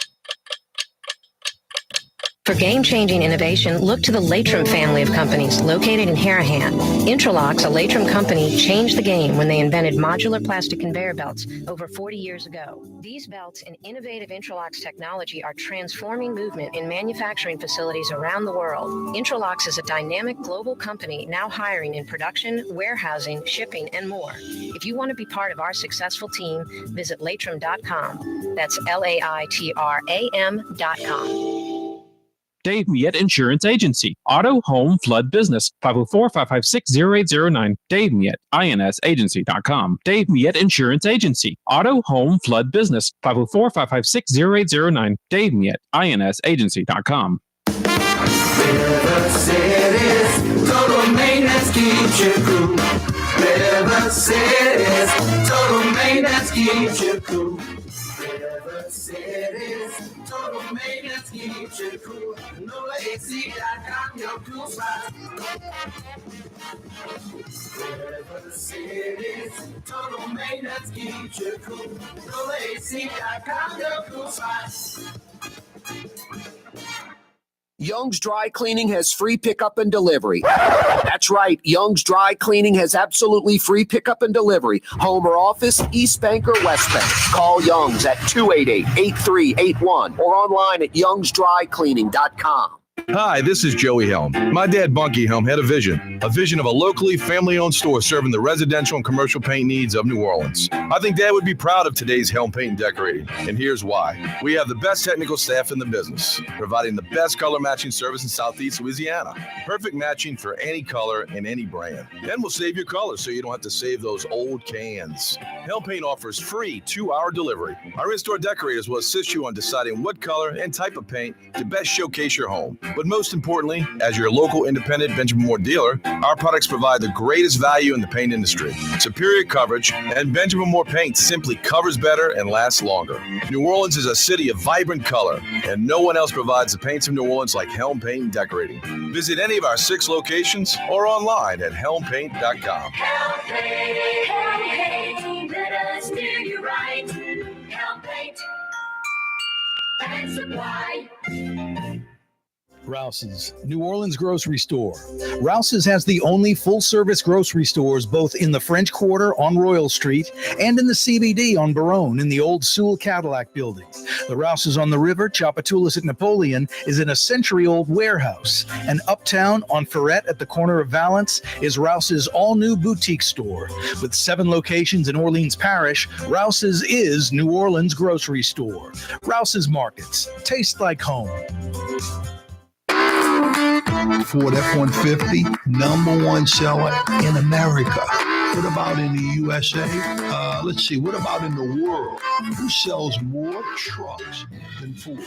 For game-changing innovation, look to the Latrim family of companies located in Harahan. Intralocks, a Latrim company, changed the game when they invented modular plastic conveyor belts over 40 years ago. These belts and innovative Intralocks technology are transforming movement in manufacturing facilities around the world. Intralocks is a dynamic global company now hiring in production, warehousing, shipping, and more. If you want to be part of our successful team, visit Latrim.com. That's LAITRAM.com. Dave Miette Insurance Agency. Auto, home, flood, business. 504-556-0809. Dave Miette, INSagency.com. Dave Miette Insurance Agency. Auto, home, flood, business. 504-556-0809. Dave Miette, INSagency.com. River City's total maintenance keeps you cool. River City's total maintenance keeps you cool. River City's total maintenance keeps you cool. NOLAAC.com, your cool spot. River City's total maintenance keeps you cool. NOLAAC.com, your cool spot. Young's Dry Cleaning has free pickup and delivery. That's right. Young's Dry Cleaning has absolutely free pickup and delivery. Home or office, East Bank or West Bank. Call Young's at 288-8381 or online at youngsdrycleaning.com. Hi, this is Joey Helm. My dad, Bunky Helm, had a vision of a locally family-owned store serving the residential and commercial paint needs of New Orleans. I think Dad would be proud of today's Helm Paint and Decorating, and here's why. We have the best technical staff in the business, providing the best color matching service in Southeast Louisiana. Perfect matching for any color and any brand. Then we'll save your colors so you don't have to save those old cans. Helm Paint offers free 2-hour delivery. Our in-store decorators will assist you on deciding what color and type of paint to best showcase your home. But most importantly, as your local independent Benjamin Moore dealer, our products provide the greatest value in the paint industry. Superior coverage, and Benjamin Moore paint simply covers better and lasts longer. New Orleans is a city of vibrant color, and no one else provides the paints of New Orleans like Helm Paint and Decorating. Visit any of our 6 locations or online at helmpaint.com. Helm Paint, Helm Paint, let us do you right. Helm Paint and Supply. Rouse's, New Orleans grocery store. Rouse's has the only full-service grocery stores both in the French Quarter on Royal Street and in the CBD on Baronne in the old Sewell Cadillac building. The Rouse's on the river, Tchoupitoulas at Napoleon, is in a century-old warehouse. And uptown on Ferret at the corner of Valence is Rouse's all-new boutique store. With 7 locations in Orleans Parish, Rouse's is New Orleans grocery store. Rouse's Markets. Taste like home. Ford F-150, #1 seller in America. What about in the USA? Let's see, what about in the world? Who sells more trucks than Ford?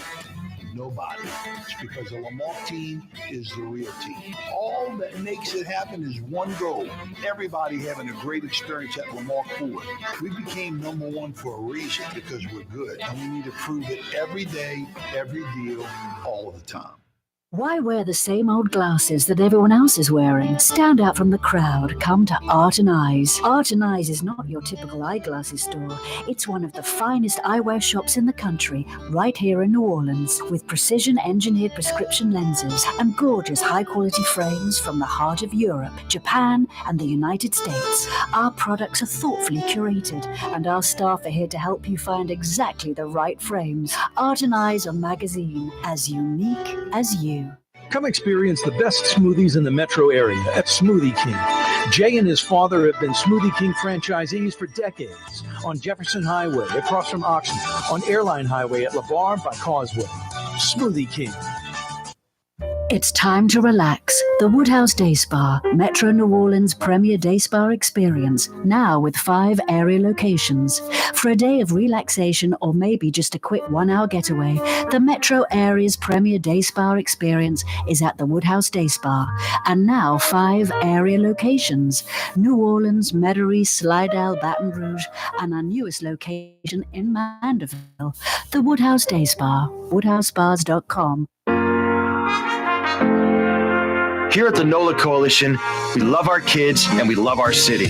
Nobody. It's because the Lamarck team is the real team. All that makes it happen is one goal. Everybody having a great experience at Lamarck Ford. We became #1 for a reason, because we're good. And we need to prove it every day, every deal, all the time. Why wear the same old glasses that everyone else is wearing? Stand out from the crowd. Come to Art and Eyes. Art and Eyes is not your typical eyeglasses store. It's one of the finest eyewear shops in the country, right here in New Orleans, with precision-engineered prescription lenses and gorgeous high-quality frames from the heart of Europe, Japan, and the United States. Our products are thoughtfully curated, and our staff are here to help you find exactly the right frames. Art and Eyes on Magazine, as unique as you. Come experience the best smoothies in the metro area at Smoothie King. Jay and his father have been Smoothie King franchisees for decades on Jefferson Highway across from Oxnard, on Airline Highway at LaBarre by Causeway. Smoothie King. It's time to relax. The Woodhouse Day Spa, Metro New Orleans' premier day spa experience, now with 5 area locations. For a day of relaxation or maybe just a quick 1-hour getaway, the Metro area's premier day spa experience is at the Woodhouse Day Spa. And now 5 area locations: New Orleans, Metairie, Slidell, Baton Rouge, and our newest location in Mandeville, the Woodhouse Day Spa, woodhousespas.com. Here at the NOLA Coalition, we love our kids and we love our city.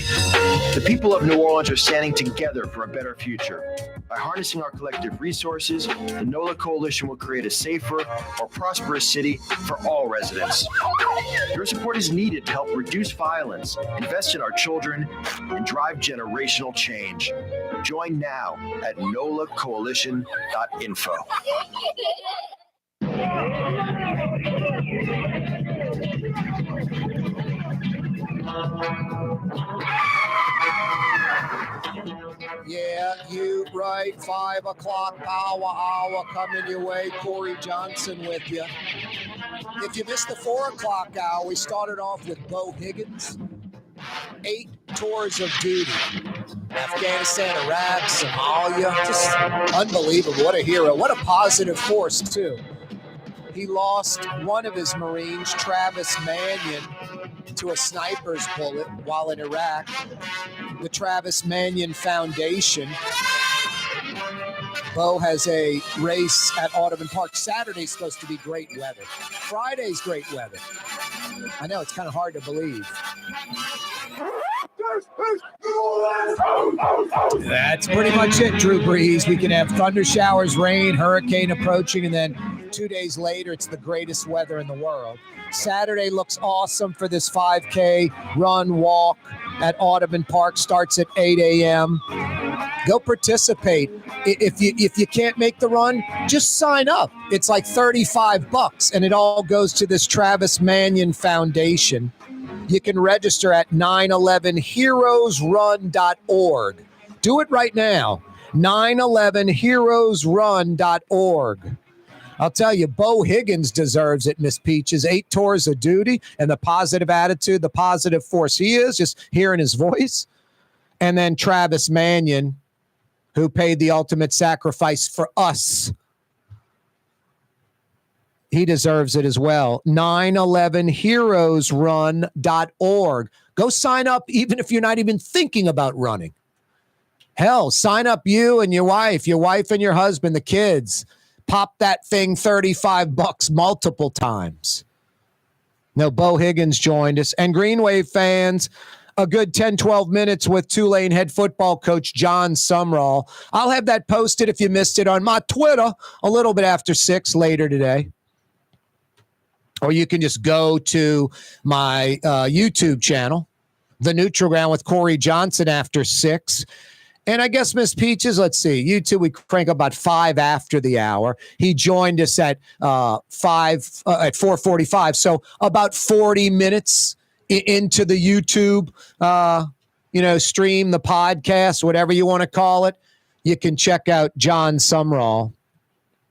The people of New Orleans are standing together for a better future. By harnessing our collective resources, the NOLA Coalition will create a safer, more prosperous city for all residents. Your support is needed to help reduce violence, invest in our children, and drive generational change. Join now at nolacoalition.info. Yeah, you right. 5 o'clock power hour coming your way. Corey Johnson with you. If you missed the 4 o'clock hour, we started off with Bo Higgins. 8 tours of duty. Afghanistan, Iraq, Somalia. Just unbelievable. What a hero. What a positive force, too. He lost one of his Marines, Travis Mannion, to a sniper's bullet while in Iraq. The Travis Mannion Foundation. Bo has a race at Audubon Park. Saturday's supposed to be great weather. Friday's great weather. I know, it's kind of hard to believe. That's pretty much it, Drew Brees. We can have thunder showers, rain, hurricane approaching, and then 2 days later, it's the greatest weather in the world. Saturday looks awesome for this 5K run walk at Audubon Park. Starts at 8 a.m. Go participate. If you can't make the run, just sign up. It's like $35, and it all goes to this Travis Mannion Foundation. You can register at 911heroesrun.org. Do it right now. 911heroesrun.org. I'll tell you, Bo Higgins deserves it, Miss Peaches. 8 tours of duty and the positive attitude, the positive force he is, just hearing his voice. And then Travis Mannion, who paid the ultimate sacrifice for us. He deserves it as well. 911heroesrun.org. Go sign up even if you're not even thinking about running. Hell, sign up you and your wife and your husband, the kids. Pop that thing $35 multiple times. No, Bo Higgins joined us. And Green Wave fans, a good 10, 12 minutes with Tulane head football coach Jon Sumrall. I'll have that posted if you missed it on my Twitter a little bit after 6 later today. Or you can just go to my YouTube channel, The Neutral Ground with Corey Johnson after 6. And I guess, Miss Peaches, let's see. YouTube, we crank about 5 after the hour. He joined us at 4:45. So about 40 minutes into the YouTube, stream, the podcast, whatever you want to call it. You can check out Jon Sumrall.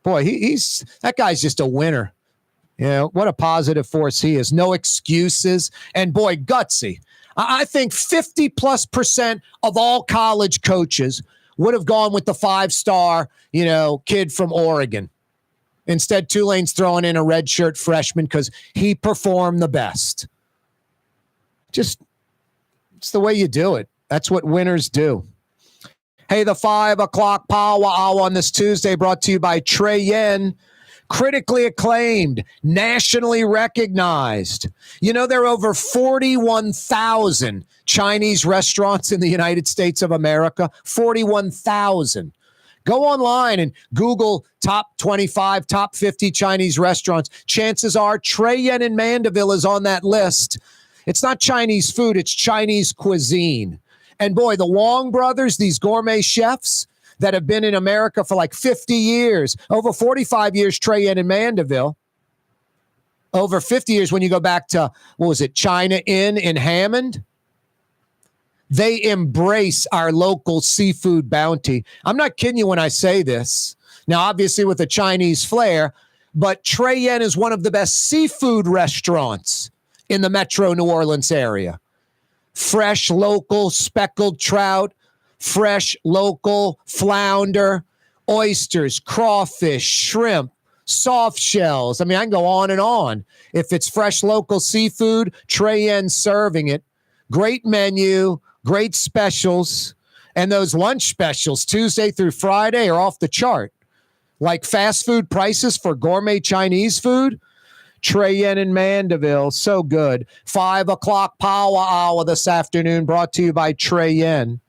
Boy, he's that guy's just a winner. You know, what a positive force he is. No excuses. And boy, gutsy. I think 50+% of all college coaches would have gone with the 5-star, kid from Oregon. Instead, Tulane's throwing in a redshirt freshman because he performed the best. Just, it's the way you do it. That's what winners do. Hey, the 5 o'clock power hour on this Tuesday brought to you by Trey Yen. Critically acclaimed, nationally recognized. There are over 41,000 Chinese restaurants in the United States of America. 41,000. Go online and Google top 25, top 50 Chinese restaurants. Chances are Trey Yen in Mandeville is on that list. It's not Chinese food, it's Chinese cuisine. And boy, the Wong brothers, these gourmet chefs, that have been in America for like 50 years, over 45 years, Trey Yen in Mandeville, over 50 years when you go back to, China Inn in Hammond. They embrace our local seafood bounty. I'm not kidding you when I say this. Now, obviously with a Chinese flair, but Trey Yen is one of the best seafood restaurants in the metro New Orleans area. Fresh, local, speckled trout, fresh, local flounder, oysters, crawfish, shrimp, soft shells. I mean, I can go on and on. If it's fresh, local seafood, Trey Yen serving it. Great menu, great specials. And those lunch specials, Tuesday through Friday, are off the chart. Like fast food prices for gourmet Chinese food. Trey Yen in Mandeville, so good. 5 o'clock power hour this afternoon, brought to you by Trey Yen.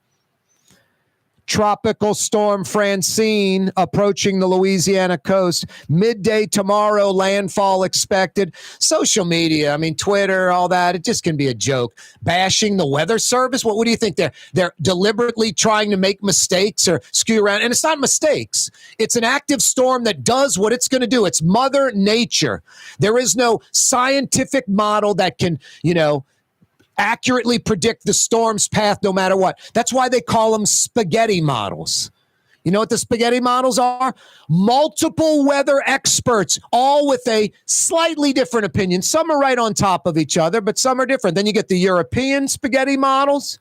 Tropical storm Francine approaching the Louisiana coast. Midday tomorrow, landfall expected. Social media, I mean, Twitter, all that, it just can be a joke. Bashing the weather service. What do you think? They're deliberately trying to make mistakes or skew around. And it's not mistakes. It's an active storm that does what it's going to do. It's Mother Nature. There is no scientific model that can, accurately predict the storm's path no matter what. That's why they call them spaghetti models. You know what the spaghetti models are? Multiple weather experts, all with a slightly different opinion. Some are right on top of each other, but some are different. Then you get the European spaghetti models.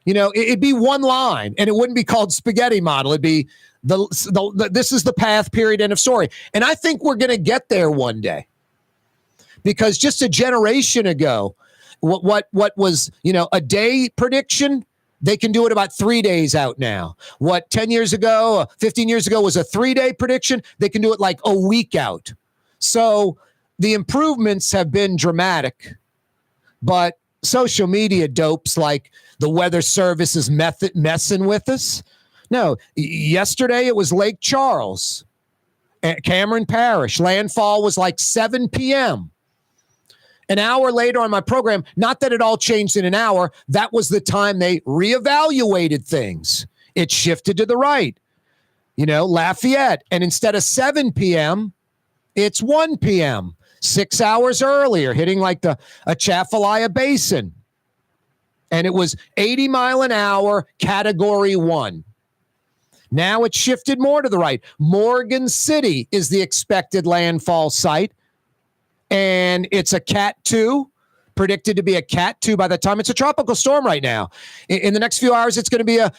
It'd be one line, and it wouldn't be called spaghetti model. It'd be this is the path, period, end of story. And I think we're going to get there one day, because just a generation ago, what was, a day prediction, they can do it about 3 days out now. What 10 years ago, 15 years ago was a 3-day prediction, they can do it like a week out. So the improvements have been dramatic, but social media dopes like the Weather Service is messing with us. No, yesterday it was Lake Charles, Cameron Parish. Landfall was like 7 p.m. An hour later on my program, not that it all changed in an hour, that was the time they reevaluated things. It shifted to the right, Lafayette. And instead of 7 p.m., it's 1 p.m., 6 hours earlier, hitting like the Atchafalaya Basin. And it was 80 mile an hour, category 1. Now it's shifted more to the right. Morgan City is the expected landfall site. And it's a Cat 2, predicted to be a Cat 2 by the time it's a tropical storm right now. In the next few hours, it's going to be a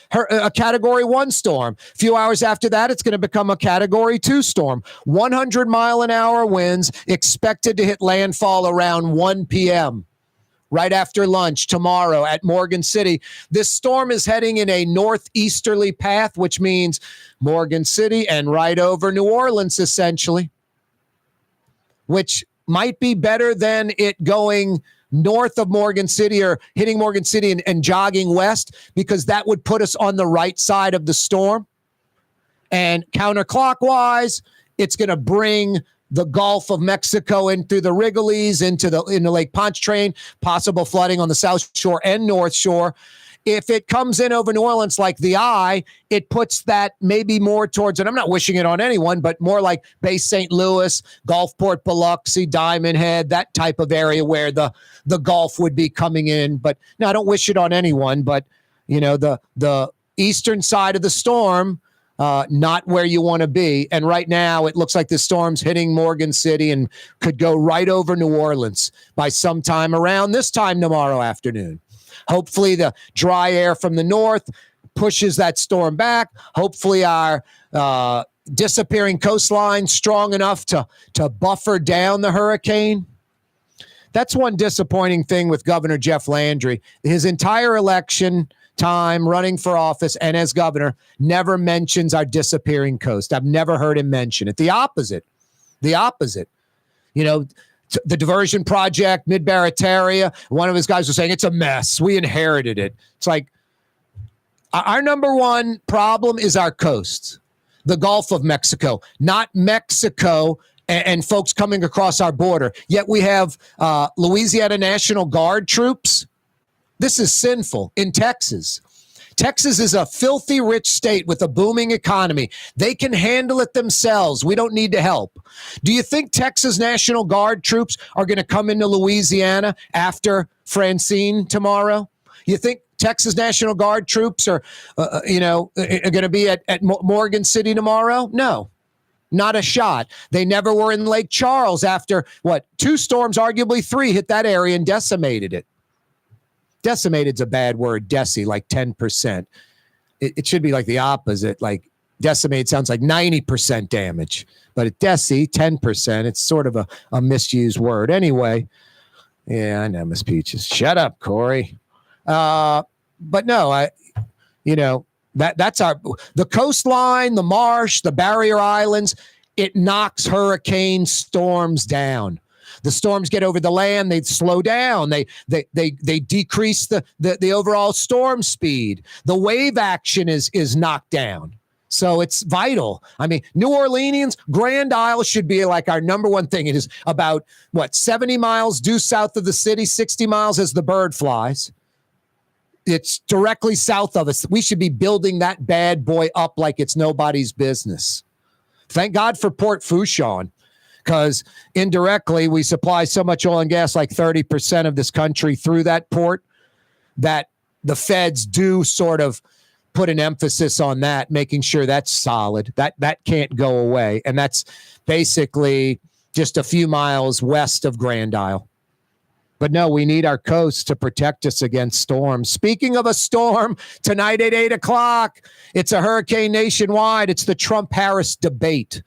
Category 1 storm. A few hours after that, it's going to become a Category 2 storm. 100 mile an hour winds expected to hit landfall around 1 p.m. right after lunch tomorrow at Morgan City. This storm is heading in a northeasterly path, which means Morgan City and right over New Orleans, essentially, which might be better than it going north of Morgan City or hitting Morgan City and jogging west, because that would put us on the right side of the storm. And counterclockwise, it's going to bring the Gulf of Mexico in through the Wrigley's into Lake Pontchartrain, possible flooding on the South Shore and North Shore. If it comes in over New Orleans like the eye, it puts that maybe more towards, and I'm not wishing it on anyone, but more like Bay St. Louis, Gulfport, Biloxi, Diamond Head, that type of area where the Gulf would be coming in. But no, I don't wish it on anyone, but the eastern side of the storm, not where you want to be. And right now it looks like the storm's hitting Morgan City and could go right over New Orleans by sometime around this time tomorrow afternoon. Hopefully the dry air from the north pushes that storm back. Hopefully our disappearing coastline strong enough to buffer down the hurricane. That's one disappointing thing with Governor Jeff Landry. His entire election time running for office and as governor never mentions our disappearing coast. I've never heard him mention it. The opposite. The diversion project, Mid-Barataria, one of his guys was saying, it's a mess. We inherited it. It's like, our number one problem is our coast, the Gulf of Mexico, not Mexico and folks coming across our border. Yet we have Louisiana National Guard troops. This is sinful in Texas. Texas is a filthy rich state with a booming economy. They can handle it themselves. We don't need to help. Do you think Texas National Guard troops are going to come into Louisiana after Francine tomorrow? You think Texas National Guard troops are going to be at Morgan City tomorrow? No. Not a shot. They never were in Lake Charles after, 2 storms, arguably 3, hit that area and decimated it. Decimated's a bad word, like 10%. It should be like the opposite, like decimate sounds like 90% damage. But at 10%, it's sort of a misused word. Anyway, yeah, I know, Miss Peaches. Shut up, Corey. But no, that's the coastline, the marsh, the barrier islands. It knocks hurricane storms down. The storms get over the land, they slow down. They decrease the overall storm speed. The wave action is knocked down. So it's vital. I mean, New Orleans, Grand Isle should be like our number one thing. It is about 70 miles due south of the city, 60 miles as the bird flies. It's directly south of us. We should be building that bad boy up like it's nobody's business. Thank God for Port Fourchon, because indirectly we supply so much oil and gas, like 30% of this country through that port, that the feds do sort of put an emphasis on that, making sure that's solid. That can't go away. And that's basically just a few miles west of Grand Isle. But no, we need our coast to protect us against storms. Speaking of a storm, tonight at 8 o'clock, it's a hurricane nationwide. It's the Trump-Harris debate.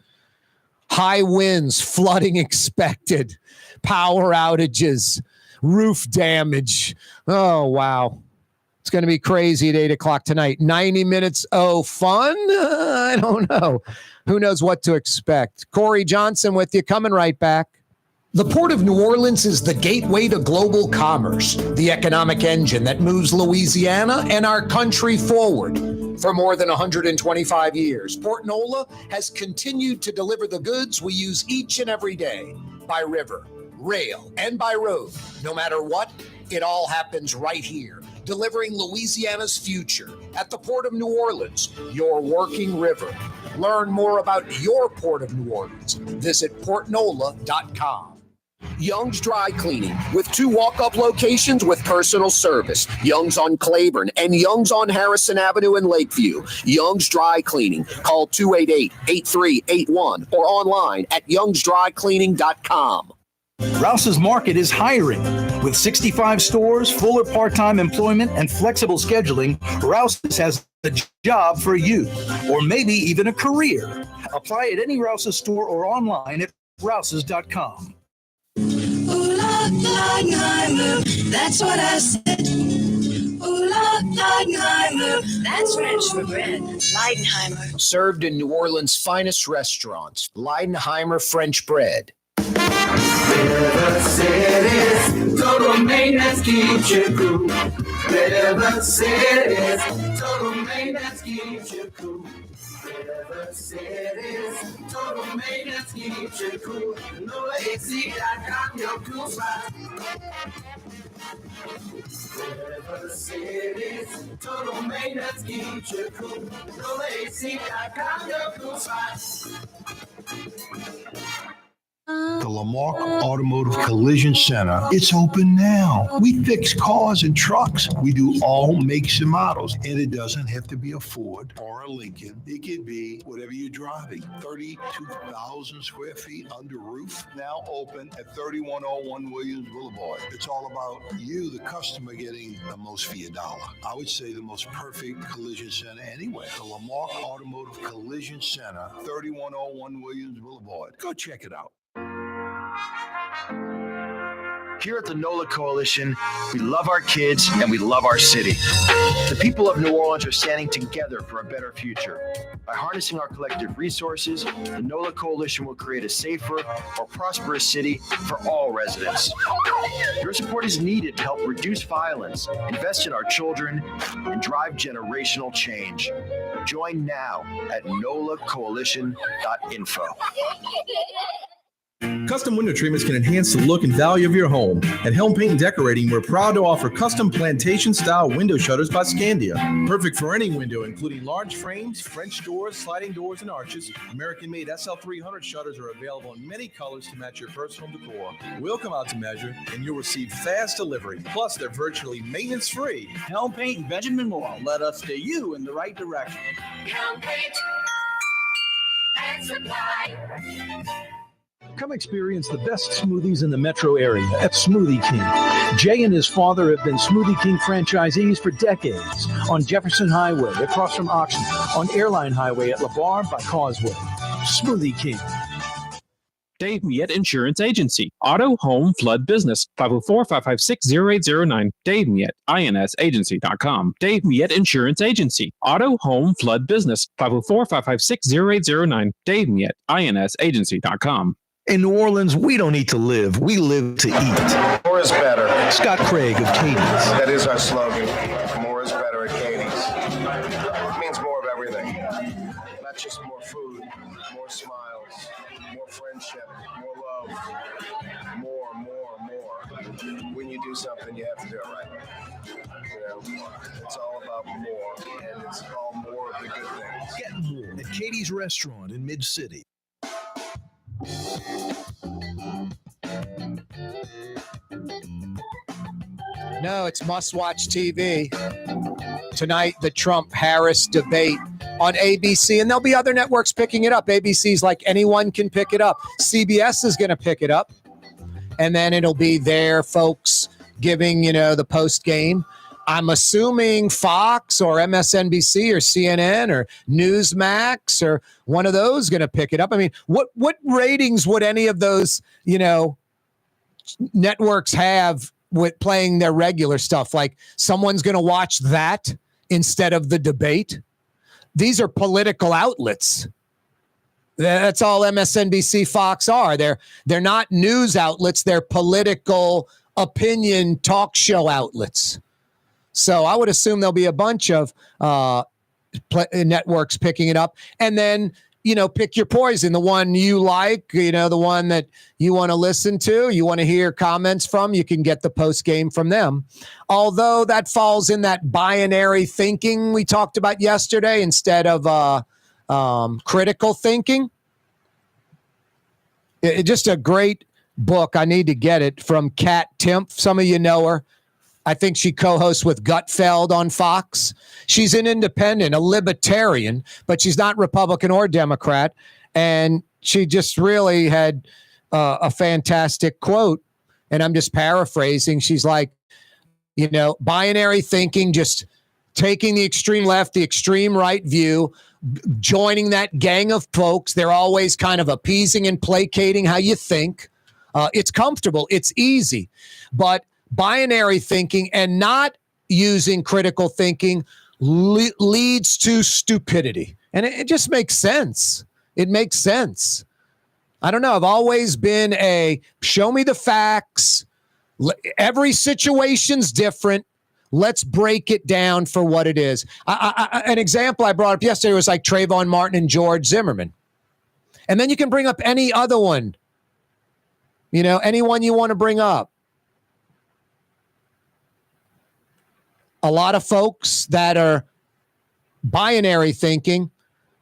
High winds, flooding expected, power outages, roof damage. Oh, wow. It's going to be crazy at 8 o'clock tonight. 90 minutes. Oh, fun? I don't know. Who knows what to expect? Corey Johnson with you, coming right back. The Port of New Orleans is the gateway to global commerce, the economic engine that moves Louisiana and our country forward. For more than 125 years, Port Nola has continued to deliver the goods we use each and every day by river, rail, and by road. No matter what, it all happens right here, delivering Louisiana's future at the Port of New Orleans, your working river. Learn more about your Port of New Orleans. Visit portnola.com. Young's Dry Cleaning, with 2 walk-up locations with personal service. Young's on Claiborne and Young's on Harrison Avenue in Lakeview. Young's Dry Cleaning. Call 288-8381 or online at youngsdrycleaning.com. Rouse's Market is hiring. With 65 stores, full or part-time employment, and flexible scheduling, Rouse's has a job for you, or maybe even a career. Apply at any Rouse's store or online at rouses.com. Ooh, Leidenheimer, that's what I said. Ooh, Leidenheimer, that's French for bread. Leidenheimer. Served in New Orleans' finest restaurants, Leidenheimer French bread. River City's total maintenance keeps you cool. River City's total maintenance keeps you cool. River City's total maintenance keeps you cool. No AC.com, your cool spot. River City's total maintenance keeps you cool. No AC.com, your cool spot. The Lamarck Automotive Collision Center. It's open now. We fix cars and trucks. We do all makes and models. And it doesn't have to be a Ford or a Lincoln. It could be whatever you're driving. 32,000 square feet under roof. Now open at 3101 Williams Boulevard. It's all about you, the customer, getting the most for your dollar. I would say the most perfect collision center anywhere. The Lamarck Automotive Collision Center, 3101 Williams Boulevard. Go check it out. Here at the NOLA Coalition, we love our kids and we love our city. The people of New Orleans are standing together for a better future. By harnessing our collective resources, the NOLA Coalition will create a safer, more prosperous city for all residents. Your support is needed to help reduce violence, invest in our children, and drive generational change. Join now at nolacoalition.info. Custom window treatments can enhance the look and value of your home. At Helm Paint and Decorating, we're proud to offer custom plantation-style window shutters by Scandia. Perfect for any window, including large frames, French doors, sliding doors, and arches. American-made SL300 shutters are available in many colors to match your personal decor. We'll come out to measure, and you'll receive fast delivery. Plus, they're virtually maintenance-free. Helm Paint and Benjamin Moore. Let us steer you in the right direction. Helm Paint and and Supply. Come experience the best smoothies in the metro area at Smoothie King. Jay and his father have been Smoothie King franchisees for decades on Jefferson Highway across from Oxnard, on Airline Highway at LeBar by Causeway. Smoothie King. Dave Miette Insurance Agency. Auto, home, flood business. 504-556-0809. Dave Miette, insagency.com. Dave Miette Insurance Agency. Auto, home, flood business. 504-556-0809. Dave Miette, insagency.com. In New Orleans, we don't eat to live. We live to eat. More is better. Scott Craig of Katie's. That is our slogan. More is better at Katie's. It means more of everything. Not just more food, more smiles, more friendship, more love, more. When you do something, you have to do it right. You know, it's all about more, and it's all more of the good things. Get more at Katie's Restaurant in Mid-City. No, it's must-watch TV. Tonight, the Trump-Harris debate on ABC, and there'll be other networks picking it up. ABC's like anyone can pick it up. CBS is going to pick it up, and then it'll be their folks giving, the post-game. I'm assuming Fox or MSNBC or CNN or Newsmax or one of those going to pick it up. I mean, what ratings would any of those, networks have with playing their regular stuff? Like someone's going to watch that instead of the debate. These are political outlets. That's all MSNBC, Fox are. They're not news outlets. They're political opinion talk show outlets. So I would assume there'll be a bunch of networks picking it up. And then, pick your poison, the one you like, the one that you want to listen to, you want to hear comments from, you can get the post game from them. Although that falls in that binary thinking we talked about yesterday instead of critical thinking. Just a great book. I need to get it from Kat Timpf. Some of you know her. I think she co-hosts with Gutfeld on Fox. She's an independent, a libertarian, but she's not Republican or Democrat. And she just really had a fantastic quote. And I'm just paraphrasing. She's like, binary thinking, just taking the extreme left, the extreme right view, joining that gang of folks. They're always kind of appeasing and placating how you think. It's comfortable. It's easy. But binary thinking and not using critical thinking leads to stupidity. And it just makes sense. It makes sense. I don't know. I've always been show me the facts. Every situation's different. Let's break it down for what it is. An example I brought up yesterday was like Trayvon Martin and George Zimmerman. And then you can bring up any other one. Anyone you want to bring up. A lot of folks that are binary thinking,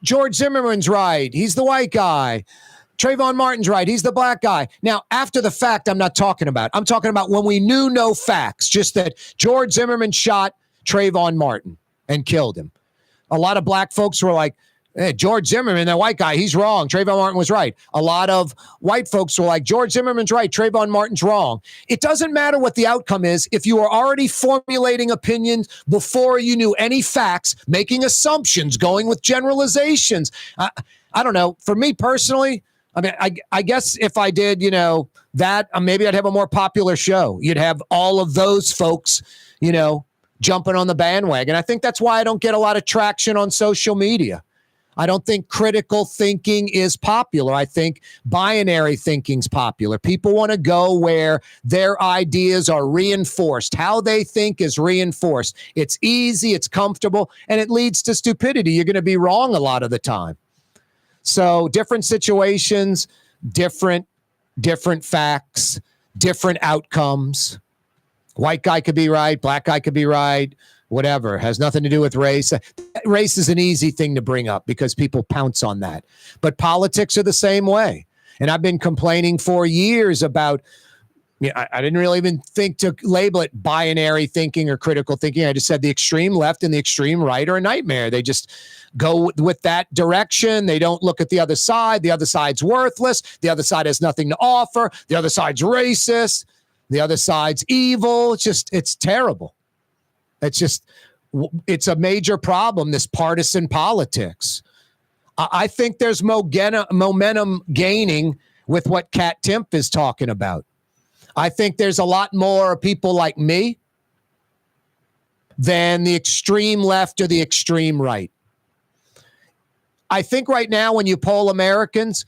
George Zimmerman's right. He's the white guy. Trayvon Martin's right. He's the black guy. Now, after the fact, I'm not talking about. I'm talking about when we knew no facts, just that George Zimmerman shot Trayvon Martin and killed him. A lot of black folks were like, hey, George Zimmerman, that white guy, he's wrong. Trayvon Martin was right. A lot of white folks were like, George Zimmerman's right. Trayvon Martin's wrong. It doesn't matter what the outcome is. If you are already formulating opinions before you knew any facts, making assumptions, going with generalizations. I don't know. For me personally, I mean, I guess if I did, that, maybe I'd have a more popular show. You'd have all of those folks, jumping on the bandwagon. I think that's why I don't get a lot of traction on social media. I don't think critical thinking is popular. I think binary thinking's popular. People want to go where their ideas are reinforced. How they think is reinforced. It's easy, it's comfortable, and it leads to stupidity. You're going to be wrong a lot of the time. So different situations, different facts, different outcomes. White guy could be right. Black guy could be right. Whatever, has nothing to do with race. Race is an easy thing to bring up because people pounce on that. But politics are the same way. And I've been complaining for years about Yeah, I didn't really even think to label it binary thinking or critical thinking. I just said the extreme left and the extreme right are a nightmare. They just go with that direction. They don't look at the other side. The other side's worthless. The other side has nothing to offer. The other side's racist. The other side's evil. It's terrible. It's a major problem, this partisan politics. I think there's momentum gaining with what Kat Timpf is talking about. I think there's a lot more people like me than the extreme left or the extreme right. I think right now when you poll Americans,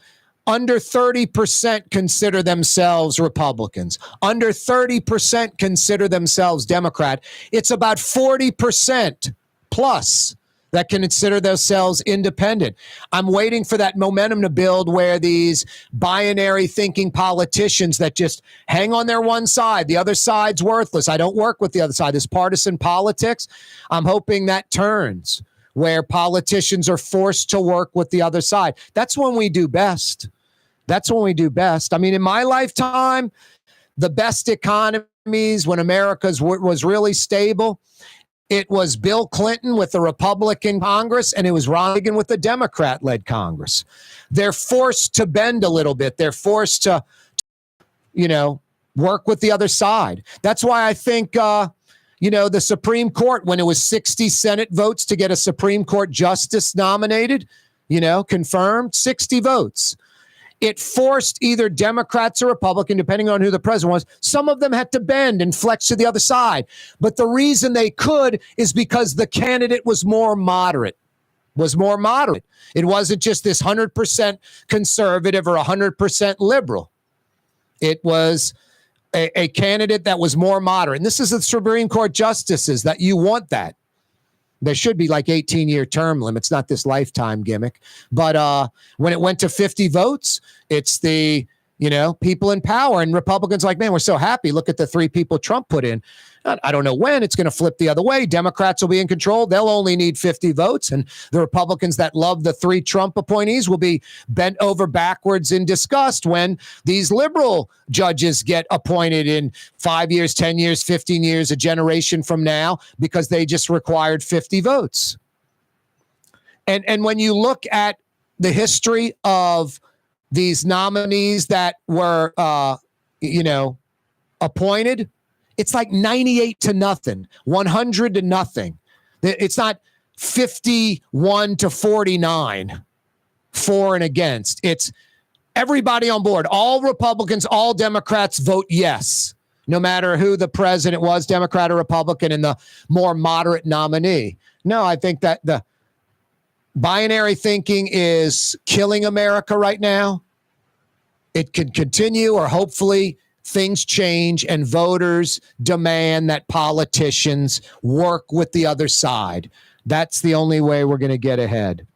under 30% consider themselves Republicans. Under 30% consider themselves Democrat. It's about 40% plus that can consider themselves independent. I'm waiting for that momentum to build where these binary thinking politicians that just hang on their one side, the other side's worthless. I don't work with the other side. This partisan politics, I'm hoping that turns where politicians are forced to work with the other side. That's when we do best. That's when we do best. I mean, in my lifetime, the best economies when America was really stable, it was Bill Clinton with the Republican Congress, and it was Ron Reagan with the Democrat-led Congress. They're forced to bend a little bit. They're forced to, work with the other side. That's why I think, the Supreme Court, when it was 60 Senate votes to get a Supreme Court justice nominated, confirmed, 60 votes. It forced either Democrats or Republican, depending on who the president was. Some of them had to bend and flex to the other side. But the reason they could is because the candidate was more moderate. It wasn't just this 100% conservative or 100% liberal. It was a candidate that was more moderate. And this is the Supreme Court justices that you want that. There should be like 18-year term limits, not this lifetime gimmick. But when it went to 50 votes, it's the, people in power. And Republicans like, man, we're so happy. Look at the 3 people Trump put in. I don't know when it's going to flip the other way. Democrats will be in control. They'll only need 50 votes. And the Republicans that love the 3 Trump appointees will be bent over backwards in disgust when these liberal judges get appointed in 5 years, 10 years, 15 years, a generation from now, because they just required 50 votes. And when you look at the history of these nominees that were, appointed, it's like 98-0, 100-0. It's not 51-49, for and against. It's everybody on board. All Republicans, all Democrats vote yes, no matter who the president was, Democrat or Republican, and the more moderate nominee. No, I think that the binary thinking is killing America right now. It could continue, or hopefully things change and voters demand that politicians work with the other side. That's the only way we're going to get ahead.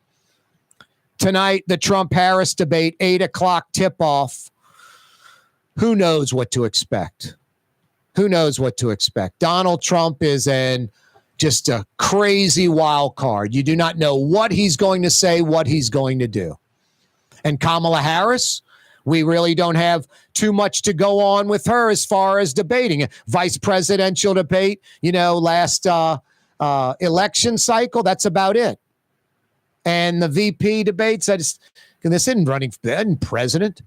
Tonight, the Trump-Harris debate, 8 o'clock tip-off. Who knows what to expect? Donald Trump is just a crazy wild card. You do not know what he's going to say, what he's going to do. And Kamala Harris, we really don't have too much to go on with her as far as debating. A vice presidential debate, last election cycle, that's about it. And the VP debates, this isn't running president.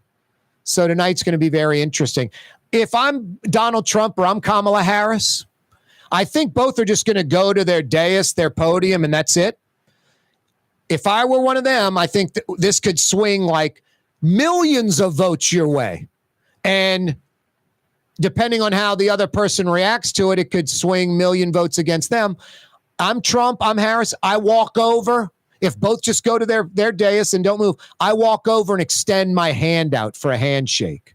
So tonight's going to be very interesting. If I'm Donald Trump or I'm Kamala Harris, I think both are just going to go to their dais, their podium, and that's it. If I were one of them, I think this could swing like millions of votes your way. And depending on how the other person reacts to it, it could swing million votes against them. I'm Trump, I'm Harris. I walk over. If both just go to their dais and don't move, I walk over and extend my hand out for a handshake.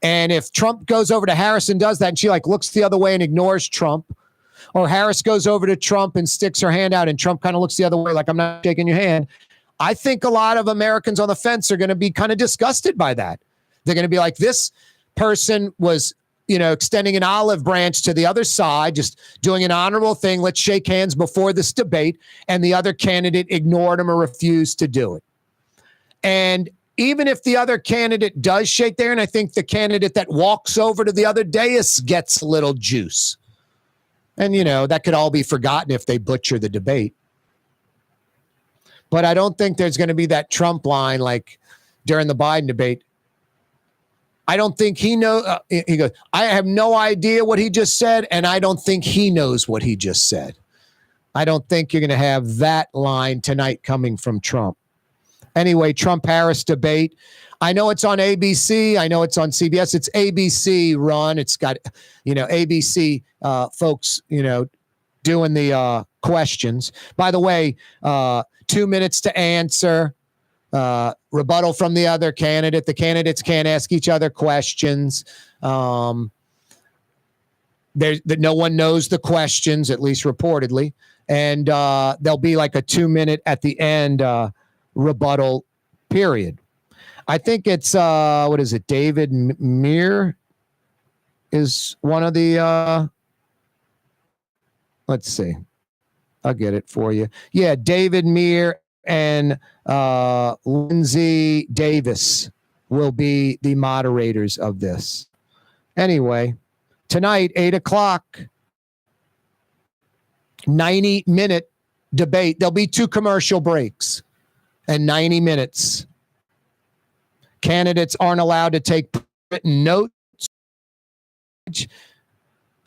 And if Trump goes over to Harris and does that, and she looks the other way and ignores Trump, or Harris goes over to Trump and sticks her hand out and Trump kind of looks the other way like, I'm not shaking your hand, I think a lot of Americans on the fence are going to be kind of disgusted by that. They're going to be like, this person was, extending an olive branch to the other side, just doing an honorable thing. Let's shake hands before this debate. And the other candidate ignored him or refused to do it. And even if the other candidate does shake there, and I think the candidate that walks over to the other dais gets a little juice. And, that could all be forgotten if they butcher the debate. But I don't think there's going to be that Trump line like during the Biden debate. I don't think he knows. He goes, I have no idea what he just said, and I don't think he knows what he just said. I don't think you're going to have that line tonight coming from Trump. Anyway, Trump-Harris debate. I know it's on ABC. I know it's on CBS. It's ABC run. It's got, ABC folks, doing the questions. By the way, 2 minutes to answer. Rebuttal from the other candidate. The candidates can't ask each other questions. No one knows the questions, at least reportedly. And there'll be like a 2 minute at the end rebuttal period. I think it's what is it? David Meir is one of the let's see. I'll get it for you. Yeah, David Meir and Lindsay Davis will be the moderators of this. Anyway, tonight, 8:00, 90-minute debate. There'll be 2 commercial breaks and 90 minutes. Candidates aren't allowed to take written notes.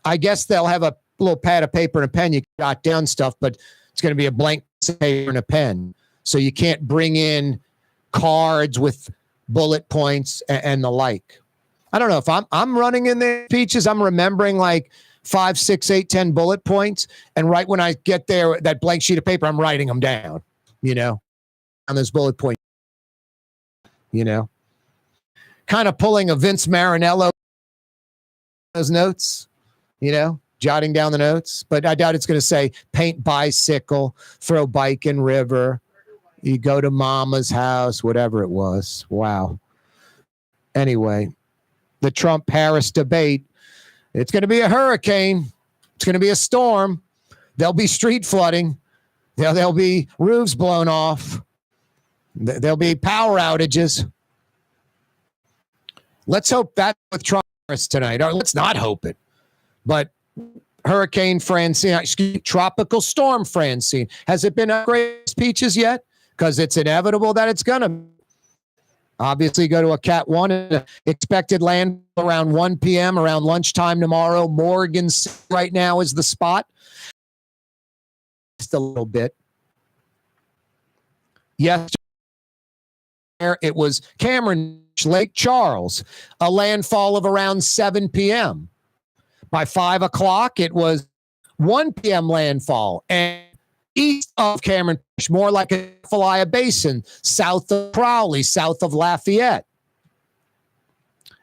I guess they'll have a little pad of paper and a pen. You can jot down stuff, but it's going to be a blank paper and a pen. So you can't bring in cards with bullet points and the like. I don't know if I'm running in the speeches. I'm remembering like 5, 6, 8, 10 bullet points. And right when I get there, that blank sheet of paper, I'm writing them down, on those bullet points, kind of pulling a Vince Marinello, those notes, jotting down the notes. But I doubt it's going to say paint bicycle, throw bike in river, you go to mama's house, whatever it was. Wow. Anyway, the Trump-Harris debate, it's going to be a hurricane. It's going to be a storm. There'll be street flooding. There'll be roofs blown off. There'll be power outages. Let's hope that with Trump tonight. Or let's not hope it. But Hurricane Francine, Tropical Storm Francine. Has it been upgraded speeches yet? Because it's inevitable that it's going to. Obviously, go to a Cat 1. Expected land around 1 p.m., around lunchtime tomorrow. Morgan right now is the spot. Just a little bit. Yesterday, it was Cameron, Lake Charles, a landfall of around 7 p.m. By 5 o'clock, it was 1 p.m. landfall. And east of Cameron, more like a Falaya Basin, south of Crowley, south of Lafayette.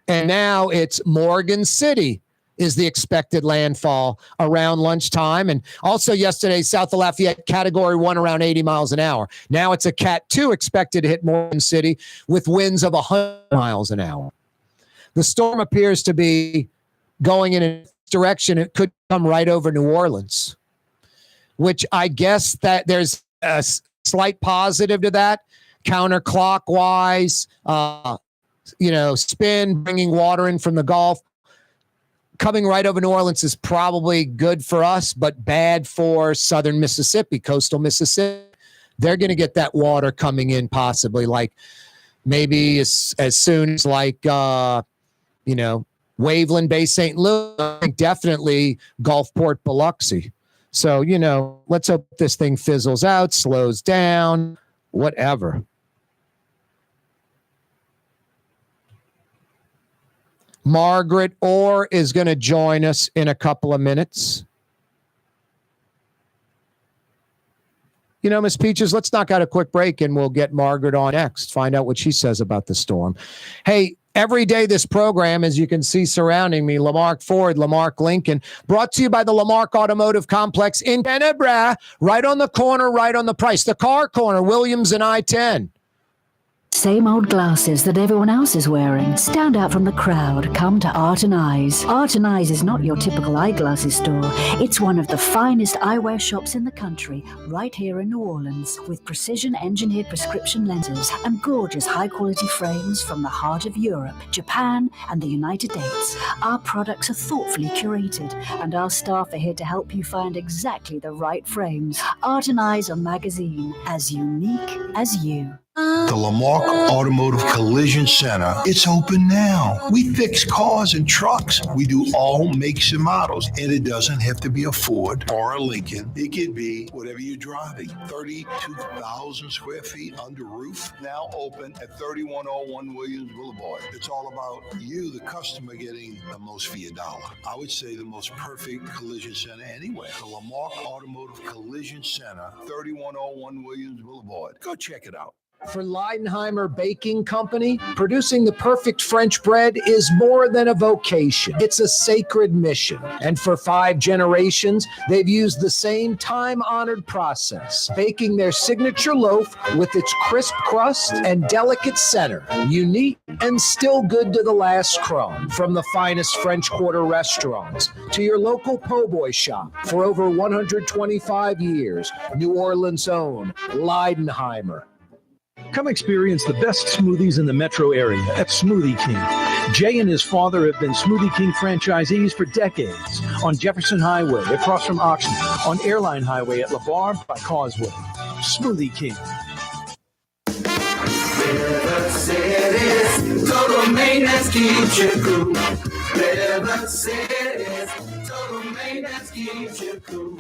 And now it's Morgan City is the expected landfall around lunchtime. And also yesterday, south of Lafayette, Category 1 around 80 miles an hour. Now it's a Cat 2 expected to hit Morgan City with winds of 100 miles an hour. The storm appears to be going in a direction. It could come right over New Orleans, which I guess that there's a slight positive to that. Counterclockwise, spin, bringing water in from the Gulf. Coming right over New Orleans is probably good for us, but bad for southern Mississippi, coastal Mississippi. They're going to get that water coming in possibly like maybe as soon as like, Waveland Bay, St. Louis, definitely Gulfport, Biloxi. So, let's hope this thing fizzles out, slows down, whatever. Margaret Orr is going to join us in a couple of minutes. Ms. Peaches, let's knock out a quick break and we'll get Margaret on next, find out what she says about the storm. Hey, every day this program, as you can see surrounding me, Lamarck Ford, Lamarck Lincoln, brought to you by the Lamarck Automotive Complex in Tenebra, right on the corner, right on the price. The car corner, Williams and I-10. Same old glasses that everyone else is wearing. Stand out from the crowd. Come to Art and Eyes. Art and Eyes is not your typical eyeglasses store. It's one of the finest eyewear shops in the country, right here in New Orleans, with precision-engineered prescription lenses and gorgeous high-quality frames from the heart of Europe, Japan, and the United States. Our products are thoughtfully curated, and our staff are here to help you find exactly the right frames. Art and Eyes are magazine, as unique as you. The Lamarck Automotive Collision Center, it's open now. We fix cars and trucks. We do all makes and models. And it doesn't have to be a Ford or a Lincoln. It could be whatever you're driving. 32,000 square feet under roof, now open at 3101 Williams Boulevard. It's all about you, the customer, getting the most for your dollar. I would say the most perfect collision center anywhere. The Lamarck Automotive Collision Center, 3101 Williams Boulevard. Go check it out. For Leidenheimer Baking Company, producing the perfect French bread is more than a vocation. It's a sacred mission. And for 5 generations, they've used the same time-honored process, baking their signature loaf with its crisp crust and delicate center, unique and still good to the last crumb. From the finest French Quarter restaurants to your local po' boy shop, for over 125 years, New Orleans' own Leidenheimer. Come experience the best smoothies in the metro area at Smoothie King. Jay and his father have been Smoothie King franchisees for decades on Jefferson Highway across from Oxnard, on Airline Highway at LaBarre by Causeway. Smoothie King. River City's total maintenance keeps you cool. River City's total maintenance keeps you cool.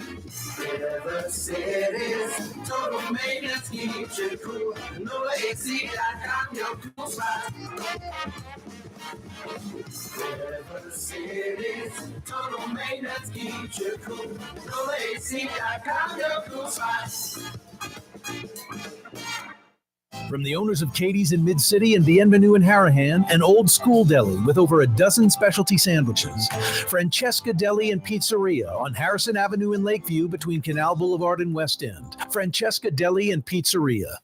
River City's total maintenance keeps you cool. NoAC.com, your cool spot. River City's total maintenance keeps you cool. NoAC.com, your cool spot. From the owners of Katie's in Mid-City and Bienvenue in Harahan, an old school deli with over a dozen specialty sandwiches. Francesca Deli and Pizzeria on Harrison Avenue in Lakeview between Canal Boulevard and West End. Francesca Deli and Pizzeria.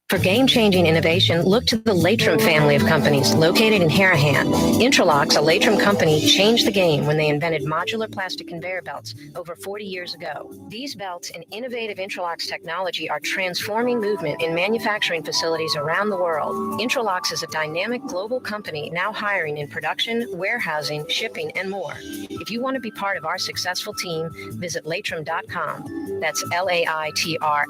For game-changing innovation, look to the Latrim family of companies located in Harahan. Intralox, a Latrim company, changed the game when they invented modular plastic conveyor belts over 40 years ago. These belts and innovative Intralox technology are transforming movement in manufacturing facilities around the world. Intralox is a dynamic global company now hiring in production, warehousing, shipping, and more. If you want to be part of our successful team, visit Latrim.com. That's LAITRAM.com.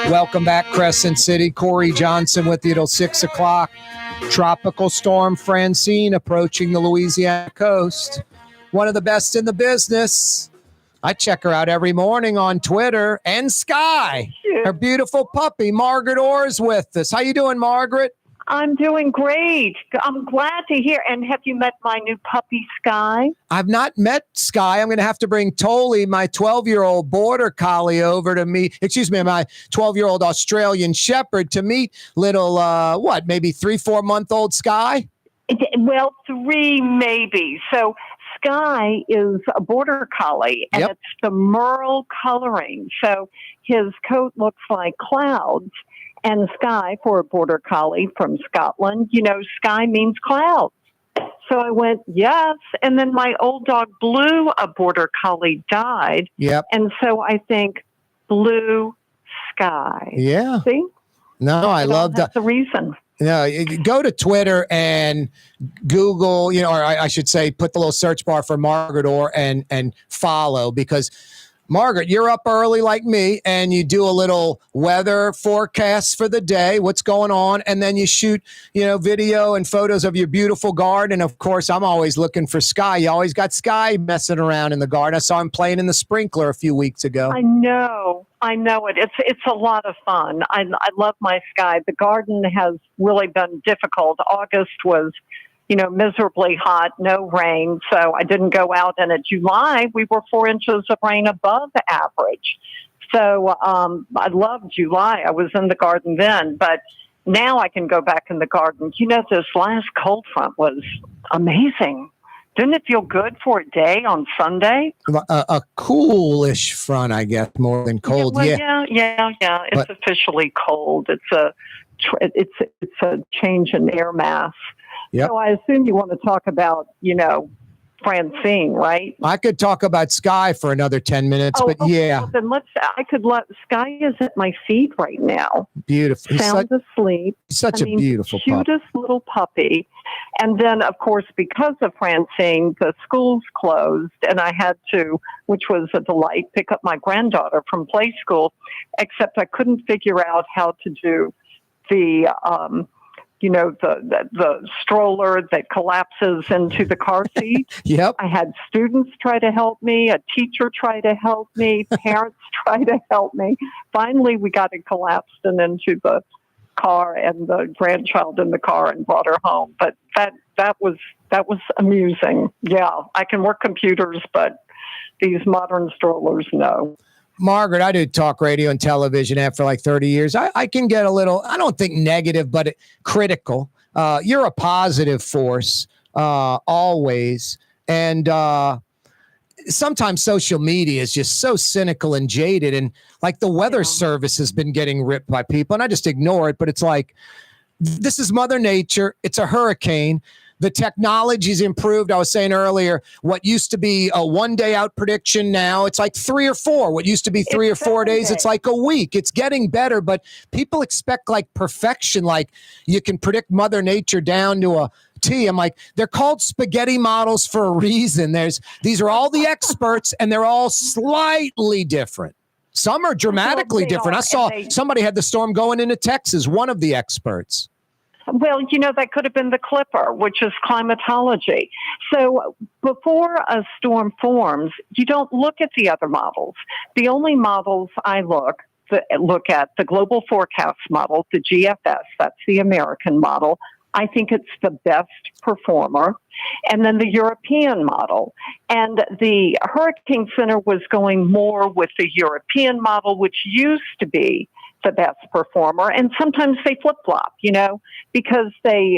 Welcome back, Crescent City. Corey Johnson with you till 6 o'clock. Tropical storm Francine approaching the Louisiana coast. One of the best in the business. I check her out every morning on Twitter. And Sky, her beautiful puppy, Margaret Orr's with us. How you doing, Margaret? I'm doing great. I'm glad to hear. And have you met my new puppy, Sky? I've not met Sky. I'm going to have to bring Tolly, my 12-year-old border collie, over to meet, my 12-year-old Australian Shepherd to meet little, maybe 3-4 month old Sky? Well, 3 maybe. So Sky is a border collie, and it's the merle coloring. So his coat looks like clouds. And Sky, for a border collie from Scotland, sky means clouds. So I went, yes. And then my old dog, Blue, a border collie, died. Yep. And so I think blue sky. Yeah. See? No, I love that. That's the reason. No, go to Twitter and Google, or I should say, put the little search bar for Margaret Orr and follow, because Margaret, you're up early like me, and you do a little weather forecast for the day, what's going on, and then you shoot, video and photos of your beautiful garden. Of course, I'm always looking for Sky. You always got Sky messing around in the garden. I saw him playing in the sprinkler a few weeks ago. I know it. It's a lot of fun. I love my Sky. The garden has really been difficult. August was miserably hot, no rain. So I didn't go out. And in July, we were 4 inches of rain above average. So I loved July. I was in the garden then. But now I can go back in the garden. You know, this last cold front was amazing. Didn't it feel good for a day on Sunday? A coolish front, I guess, more than cold. Yeah. It's officially cold. It's a change in air mass. Yep. So I assume you want to talk about, Francine, right? I could talk about Sky for another 10 minutes, but yeah. Well, then Sky is at my feet right now. Beautiful. Sound asleep. Such a beautiful pup. Cutest little puppy. And then, of course, because of Francine, the schools closed, and I had to, which was a delight, pick up my granddaughter from play school, except I couldn't figure out how to do the the stroller that collapses into the car seat. Yep. I had students try to help me, a teacher try to help me, parents try to help me. Finally, we got it collapsed and into the car and the grandchild in the car and brought her home. But that was amusing. Yeah, I can work computers, but these modern strollers, no. Margaret, I do talk radio and television after like 30 years. I can get a little, I don't think negative, but critical. You're a positive force, always. And sometimes social media is just so cynical and jaded. And like the weather service has been getting ripped by people, and I just ignore it. But it's like, this is Mother Nature. It's a hurricane. The technology's improved. I was saying earlier, what used to be a 1 day out prediction now, it's like 3 or 4. What used to be 3 or 4 days, it's like a week. It's getting better, but people expect like perfection, like you can predict Mother Nature down to a T. I'm like, they're called spaghetti models for a reason. These are all the experts, and they're all slightly different. Some are dramatically different. I saw somebody had the storm going into Texas, one of the experts. Well, that could have been the Clipper, which is climatology. So before a storm forms, you don't look at the other models. The only models I look at, the global forecast model, the GFS, that's the American model. I think it's the best performer. And then the European model. And the Hurricane Center was going more with the European model, which used to be the best performer. And sometimes they flip-flop, because they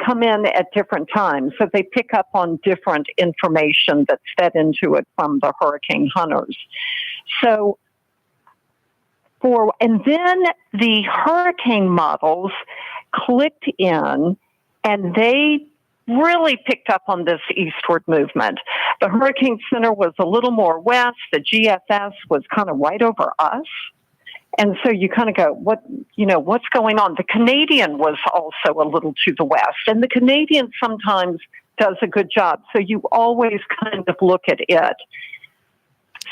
come in at different times. So they pick up on different information that's fed into it from the hurricane hunters. And then the hurricane models clicked in, and they really picked up on this eastward movement. The Hurricane Center was a little more west. The GFS was kind of right over us. And so you kind of go, what's going on? The Canadian was also a little to the west, and the Canadian sometimes does a good job. So you always kind of look at it.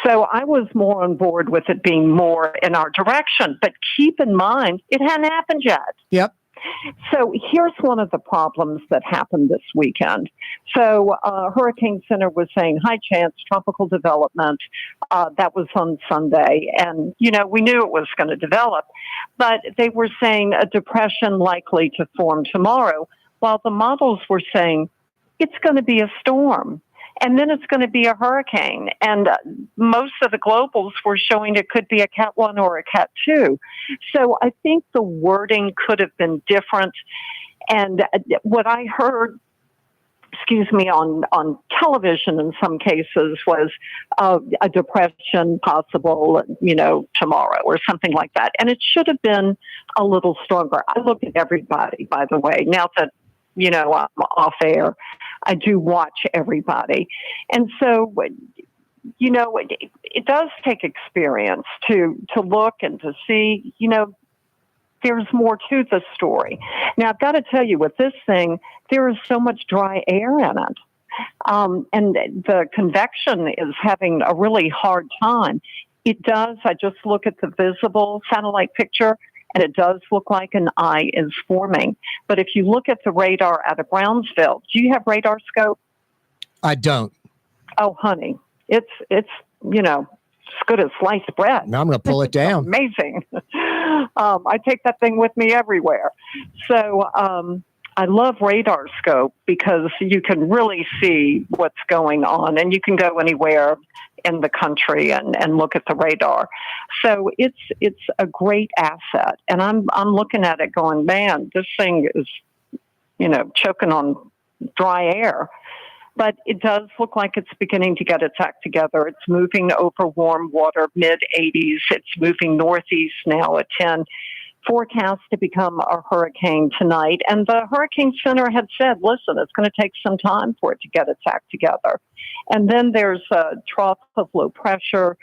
So I was more on board with it being more in our direction, but keep in mind, it hadn't happened yet. Yep. So here's one of the problems that happened this weekend. So Hurricane Center was saying high chance tropical development. That was on Sunday. And, we knew it was going to develop. But they were saying a depression likely to form tomorrow, while the models were saying it's going to be a storm. And then it's going to be a hurricane. And most of the globals were showing it could be a Cat 1 or a Cat 2. So I think the wording could have been different. And what I heard, on television in some cases was a depression possible, tomorrow or something like that. And it should have been a little stronger. I look at everybody, by the way, now that I'm off air. I do watch everybody. And so, it does take experience to look and to see, there's more to the story. Now, I've got to tell you, with this thing, there is so much dry air in it. And the convection is having a really hard time. It does. I just look at the visible satellite picture, and it does look like an eye is forming. But if you look at the radar out of Brownsville, do you have radar scope? I don't. Oh, honey, it's as good as sliced bread. Now I'm going to pull it down. Amazing. I take that thing with me everywhere. So I love radar scope because you can really see what's going on, and you can go anywhere in the country and look at the radar. So it's a great asset. And I'm looking at it going, man, this thing is, choking on dry air. But it does look like it's beginning to get its act together. It's moving over warm water, mid-80s. It's moving northeast now at 10. Forecast to become a hurricane tonight. And the Hurricane Center had said, listen, it's going to take some time for it to get its act together. And then there's a trough of low pressure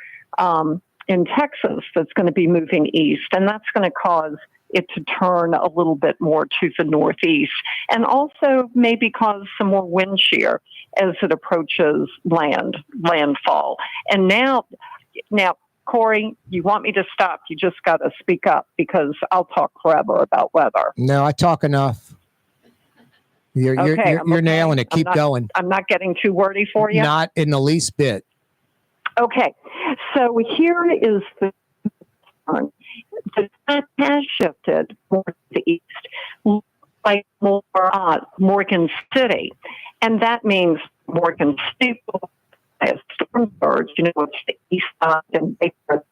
in Texas that's going to be moving east. And that's going to cause it to turn a little bit more to the northeast and also maybe cause some more wind shear as it approaches landfall. And now, Corey, you want me to stop? You just got to speak up because I'll talk forever about weather. No, I talk enough. You're nailing it. Keep going. I'm not getting too wordy for you. Not in the least bit. Okay. So here is the track has shifted more to the east, like more Morgan City. And that means Morgan City has storm surge, it's the east side and Baker.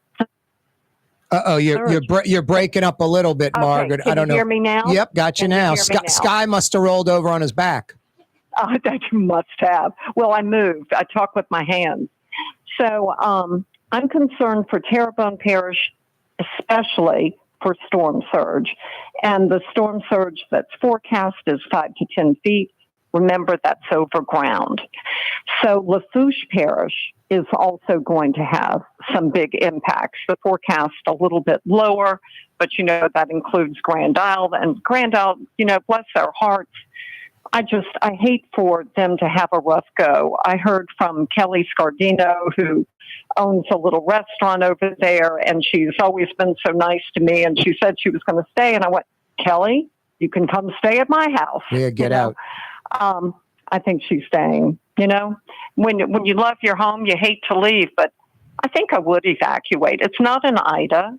You're breaking up a little bit, Margaret. Can I don't know. Hear me now? Yep, got you now. Sky must have rolled over on his back. That you must have. Well, I moved. I talk with my hands. So I'm concerned for Terrebonne Parish, especially for storm surge. And the storm surge that's forecast is 5 to 10 feet. Remember, that's over ground. So Lafourche Parish is also going to have some big impacts. The forecast a little bit lower, but that includes Grand Isle. And Grand Isle, bless their hearts, I hate for them to have a rough go. I heard from Kelly Scardino, who owns a little restaurant over there, and she's always been so nice to me, and she said she was going to stay, and I went, Kelly, you can come stay at my house. Yeah, get out. I think she's staying. When you love your home, you hate to leave, but I think I would evacuate. It's not an Ida.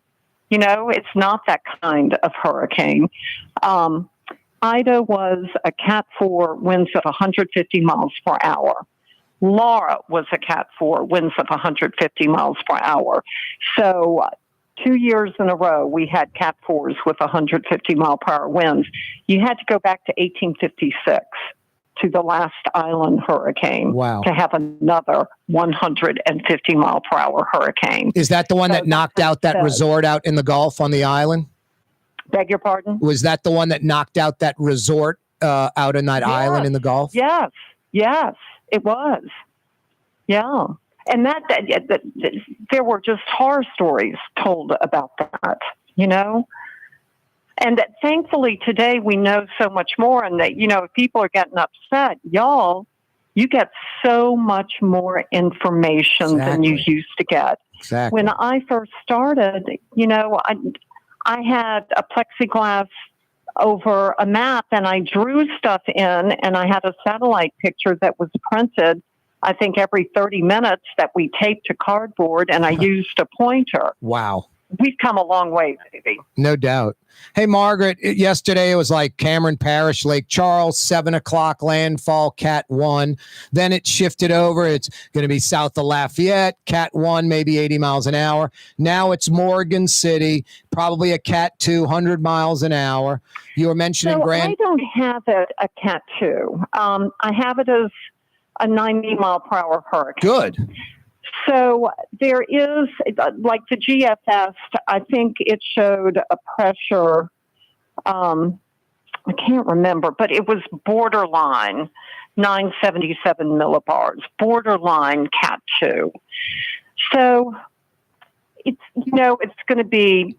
It's not that kind of hurricane. Ida was a Cat 4, winds of 150 miles per hour. Laura was a Cat 4, winds of 150 miles per hour. So 2 years in a row, we had Cat 4s with 150 mile per hour winds. You had to go back to 1856 to the last island hurricane to have another 150 mile per hour hurricane. Is that the one that knocked out that resort out in the Gulf on the island? Beg your pardon? Was that the one that knocked out that resort out on that island in the Gulf? Yes, it was. Yeah. And that there were just horror stories told about that, And that thankfully today we know so much more, and that, if people are getting upset, y'all, you get so much more information than you used to get. Exactly. When I first started, I had a plexiglass over a map and I drew stuff in, and I had a satellite picture that was printed, I think every 30 minutes, that we taped to cardboard, and I used a pointer. Wow. We've come a long way, baby. No doubt. Hey, Margaret, yesterday it was like Cameron Parish, Lake Charles, 7 o'clock landfall, Cat 1. Then it shifted over. It's going to be south of Lafayette, Cat 1, maybe 80 miles an hour. Now it's Morgan City, probably a Cat 2, 100 miles an hour. You were mentioning I don't have it a Cat 2. I have it as a 90 mile per hour hurricane. Good. So there is, like the GFS, I think it showed a pressure, I can't remember, but it was borderline 977 millibars, borderline Cat 2. So it's going to be,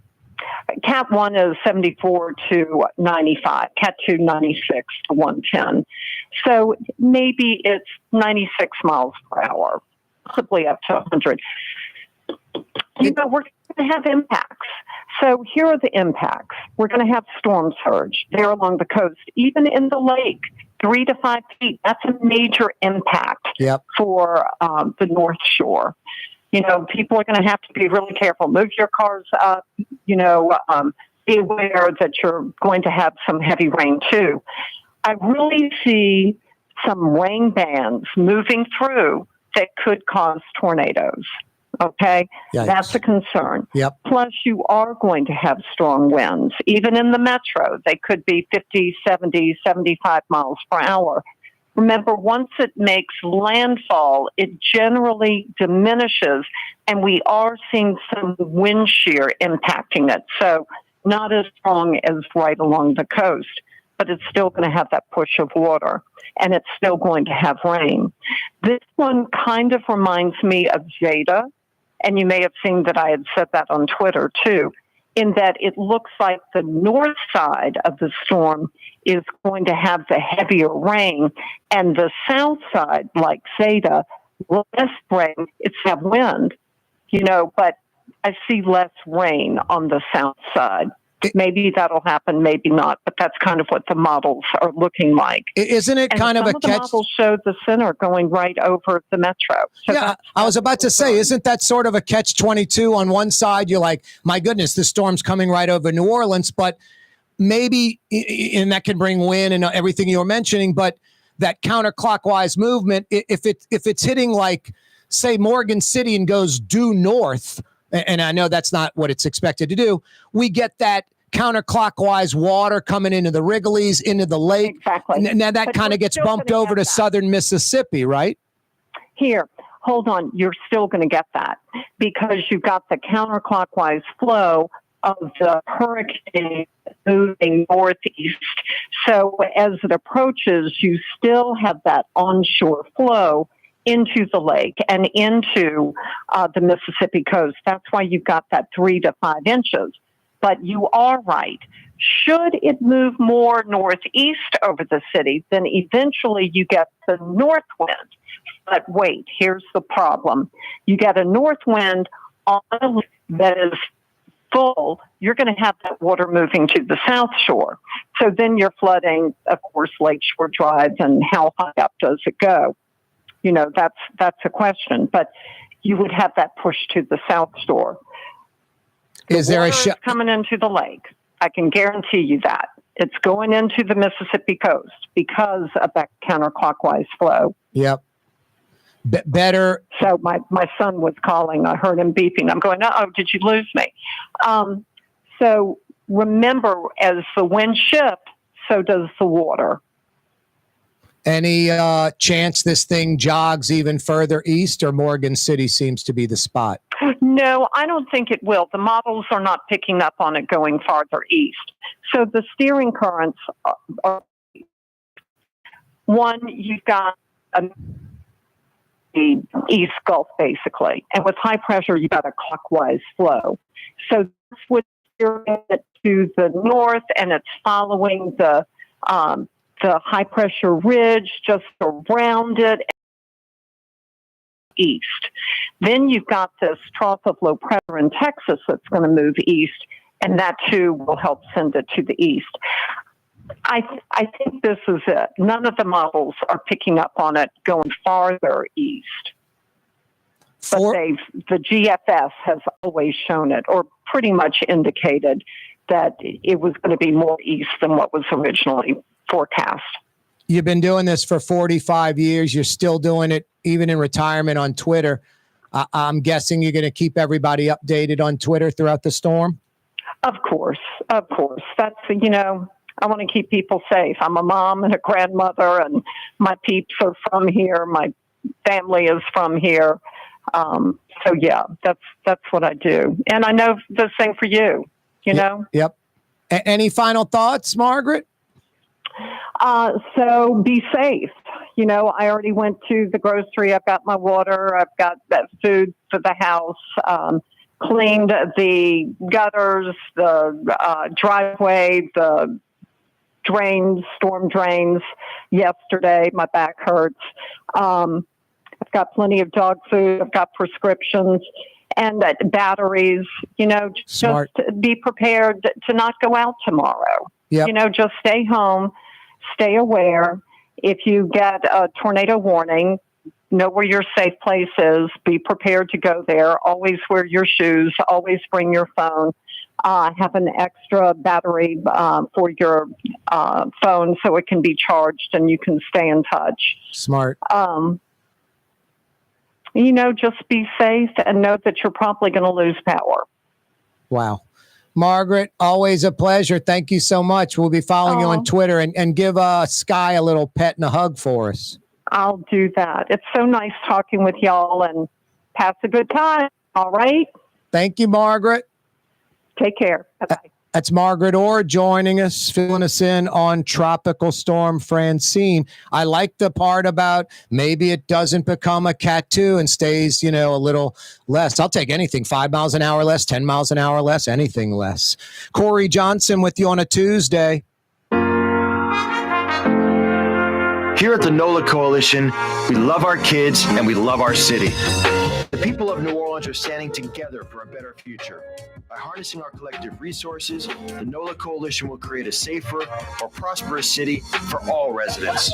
Cat 1 is 74 to 95, Cat 2 96 to 110. So maybe it's 96 miles per hour. Possibly up to 100. We're going to have impacts. So here are the impacts. We're going to have storm surge there along the coast, even in the lake, 3 to 5 feet. That's a major impact for the North Shore. People are going to have to be really careful. Move your cars up. Be aware that you're going to have some heavy rain too. I really see some rain bands moving through that could cause tornadoes. Okay, Yikes. That's a concern. Yep. Plus, you are going to have strong winds. Even in the metro, they could be 50, 70, 75 miles per hour. Remember, once it makes landfall, it generally diminishes, and we are seeing some wind shear impacting it. So not as strong as right along the coast, but it's still going to have that push of water, and it's still going to have rain. This one kind of reminds me of Zeta, and you may have seen that I had said that on Twitter too, in that it looks like the north side of the storm is going to have the heavier rain, and the south side, like Zeta, less rain. It's have wind, but I see less rain on the south side. Maybe that'll happen, maybe not, but that's kind of what the models are looking like. Isn't it kind of a catch? catch? The models show the center going right over the metro. So yeah, I was about to say, isn't that sort of a catch-22? On one side, you're like, my goodness, the storm's coming right over New Orleans, but maybe, and that can bring wind and everything you were mentioning, but that counterclockwise movement, if it's hitting like, say, Morgan City and goes due north, and I know that's not what it's expected to do, we get that counterclockwise water coming into the Wrigley's, into the lake. Exactly. Now that kind of gets bumped over to southern Mississippi, right? Here, hold on. You're still going to get that because you've got the counterclockwise flow of the hurricane moving northeast. So as it approaches, you still have that onshore flow into the lake and into the Mississippi coast. That's why you've got that 3 to 5 inches. But you are right. Should it move more northeast over the city, then eventually you get the north wind. But wait, here's the problem. You get a north wind on a lake that is full, you're going to have that water moving to the south shore. So then you're flooding, of course, Lakeshore Drive, and how high up does it go? That's a question. But you would have that push to the south shore. Is there a shot coming into the lake? I can guarantee you that. It's going into the Mississippi coast because of that counterclockwise flow. Yep. Better. So my son was calling. I heard him beeping. I'm going, uh-oh, did you lose me? So remember, as the wind shifts, so does the water. Any chance this thing jogs even further east, or Morgan City seems to be the spot? No, I don't think it will. The models are not picking up on it going farther east. So the steering currents are one, you've got the East Gulf, basically. And with high pressure, you've got a clockwise flow. So that's what's steering it to the north, and it's following the high pressure ridge just around it east. Then you've got this trough of low pressure in Texas that's going to move east, and that too will help send it to the east. I think this is it. None of the models are picking up on it going farther east. But the GFS has always shown it, or pretty much indicated that it was going to be more east than what was originally forecast. You've been doing this for 45 years. You're still doing it even in retirement on Twitter. I'm guessing you're going to keep everybody updated on Twitter throughout the storm? Of course. That's, I want to keep people safe. I'm a mom and a grandmother, and my peeps are from here. My family is from here. So yeah, that's what I do. And I know the same for you, know? Yep. Any final thoughts, Margaret? So be safe. I already went to the grocery. I've got my water. I've got that food for the house. Cleaned the gutters, the driveway, the drains, storm drains yesterday. My back hurts. I've got plenty of dog food. I've got prescriptions and batteries. Smart. Just be prepared to not go out tomorrow. Yep. Just stay home, stay aware. If you get a tornado warning, know where your safe place is. Be prepared to go there. Always wear your shoes. Always bring your phone. Have an extra battery for your phone so it can be charged and you can stay in touch. Smart. just be safe and know that you're probably going to lose power. Wow. Margaret, always a pleasure. Thank you so much. We'll be following you on Twitter and give Sky a little pet and a hug for us. I'll do that. It's so nice talking with y'all, and pass a good time. All right? Thank you, Margaret. Take care. Bye-bye. That's Margaret Orr joining us, filling us in on Tropical Storm Francine. I like the part about maybe it doesn't become a Cat 2 and stays, a little less. I'll take anything, 5 miles an hour less, 10 miles an hour less, anything less. Corey Johnson with you on a Tuesday. Here at the NOLA Coalition, we love our kids and we love our city. The people of New Orleans are standing together for a better future. By harnessing our collective resources, the NOLA Coalition will create a safer, more prosperous city for all residents.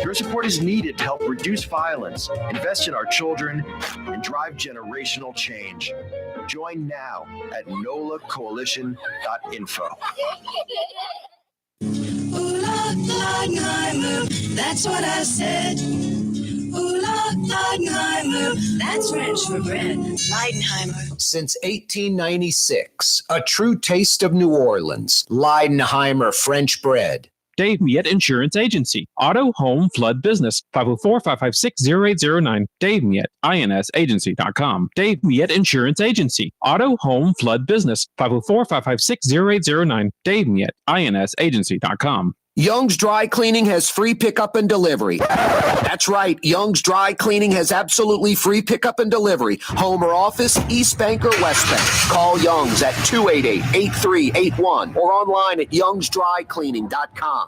Your support is needed to help reduce violence, invest in our children, and drive generational change. Join now at nolacoalition.info. Leidenheimer, that's what I said. Leidenheimer, that's French for bread. Leidenheimer. Since 1896, a true taste of New Orleans. Leidenheimer French bread. Dave Miette Insurance Agency. Auto, home, flood, business. 504-556-0809. Dave Miette, insagency.com. Dave Miette Insurance Agency. Auto, home, flood, business. 504-556-0809. Dave Miette, insagency.com. Young's Dry Cleaning has free pickup and delivery. That's right. Young's Dry Cleaning has absolutely free pickup and delivery. Home or office, East Bank or West Bank. Call Young's at 288-8381 or online at youngsdrycleaning.com.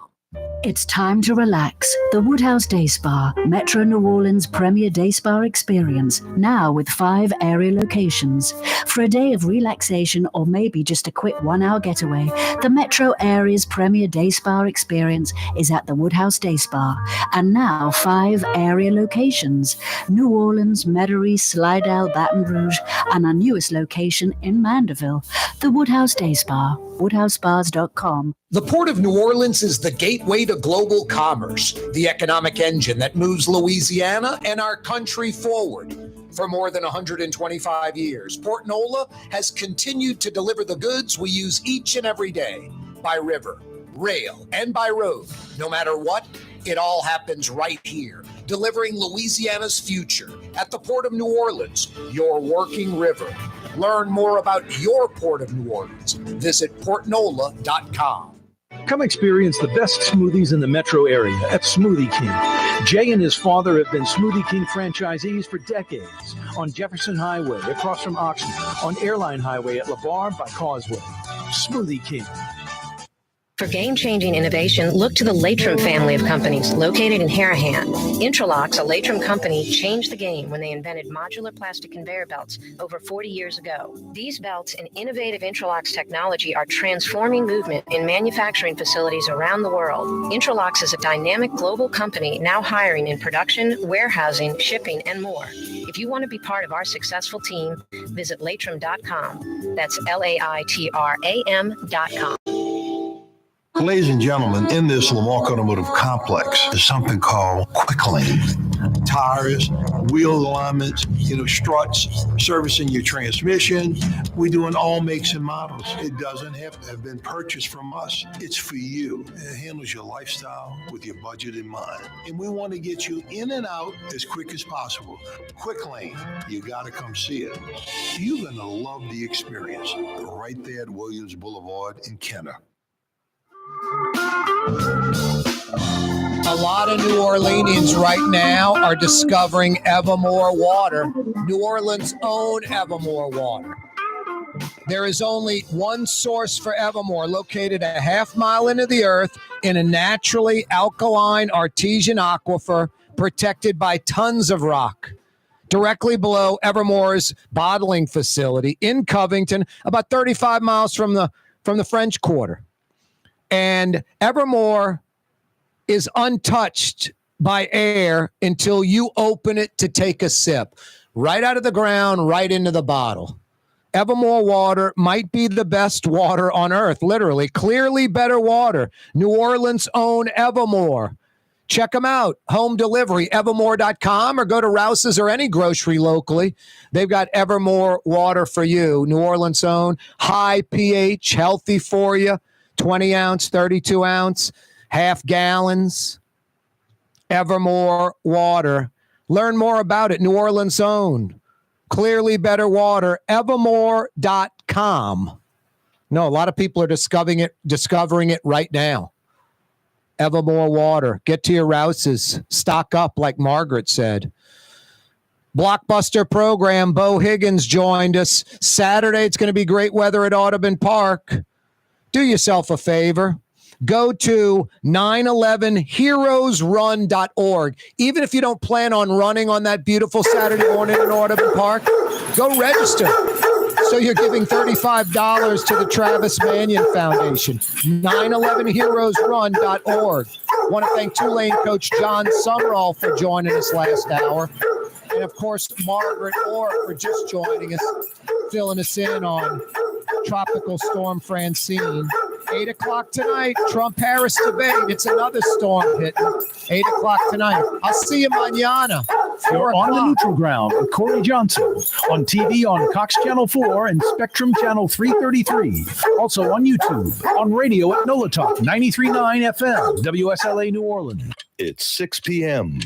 It's time to relax. The Woodhouse Day Spa, Metro New Orleans' premier day spa experience, now with 5 area locations. For a day of relaxation or maybe just a quick 1-hour getaway, the Metro area's premier day spa experience is at the Woodhouse Day Spa. And now 5 area locations: New Orleans, Metairie, Slidell, Baton Rouge, and our newest location in Mandeville. The Woodhouse Day Spa, woodhousespas.com. The Port of New Orleans is the gateway to global commerce, the economic engine that moves Louisiana and our country forward. For more than 125 years, Port Nola has continued to deliver the goods we use each and every day, by river, rail, and by road. No matter what, it all happens right here, delivering Louisiana's future at the Port of New Orleans, your working river. Learn more about your Port of New Orleans. Visit portnola.com. Come experience the best smoothies in the metro area at Smoothie King. Jay and his father have been Smoothie King franchisees for decades. On Jefferson Highway, across from Oxnard, on Airline Highway at LeBar by Causeway. Smoothie King. For game-changing innovation, look to the Latrim family of companies located in Harahan. Intralox, a Latrim company, changed the game when they invented modular plastic conveyor belts over 40 years ago. These belts and innovative Intralox technology are transforming movement in manufacturing facilities around the world. Intralox is a dynamic global company now hiring in production, warehousing, shipping, and more. If you want to be part of our successful team, visit latrim.com. That's LAITRAM.com. Ladies and gentlemen, in this Lamar Automotive Complex is something called Quick Lane. Tires, wheel alignments, struts, servicing your transmission. We're doing all makes and models. It doesn't have to have been purchased from us. It's for you. It handles your lifestyle with your budget in mind. And we want to get you in and out as quick as possible. Quick Lane, you got to come see it. You're going to love the experience right there at Williams Boulevard in Kenner. A lot of New Orleanians right now are discovering Evermore water, New Orleans' own Evermore water. There is only one source for Evermore, located a half-mile into the earth in a naturally alkaline artesian aquifer protected by tons of rock. Directly below Evermore's bottling facility in Covington, about 35 miles from the French Quarter. And Evermore is untouched by air until you open it to take a sip. Right out of the ground, right into the bottle. Evermore water might be the best water on earth, literally. Clearly better water. New Orleans' own Evermore. Check them out. Home delivery, evermore.com, or go to Rouse's or any grocery locally. They've got Evermore water for you. New Orleans own, high pH, healthy for you. 20 ounce, 32 ounce, half gallons. Evermore water. Learn more about it. New Orleans own. Clearly better water. Evermore.com. No, a lot of people are discovering it right now. Evermore water. Get to your Rouse's. Stock up, like Margaret said. Blockbuster program. Bo Higgins joined us. Saturday, it's going to be great weather at Audubon Park. Do yourself a favor. Go to 911heroesrun.org. Even if you don't plan on running on that beautiful Saturday morning in Audubon Park, go register. So you're giving $35 to the Travis Manion Foundation. 911heroesrun.org. Want to thank Tulane coach Jon Sumrall for joining us last hour. And, of course, Margaret Orr for just joining us, filling us in on Tropical Storm Francine. 8 o'clock tonight, Trump-Harris debate. It's another storm hitting. 8 o'clock tonight. I'll see you mañana. You're on the neutral ground with Corey Johnson on TV on Cox Channel 4 and Spectrum Channel 333. Also on YouTube, on radio at NOLA Talk 93.9 FM, WSLA New Orleans. It's 6 p.m.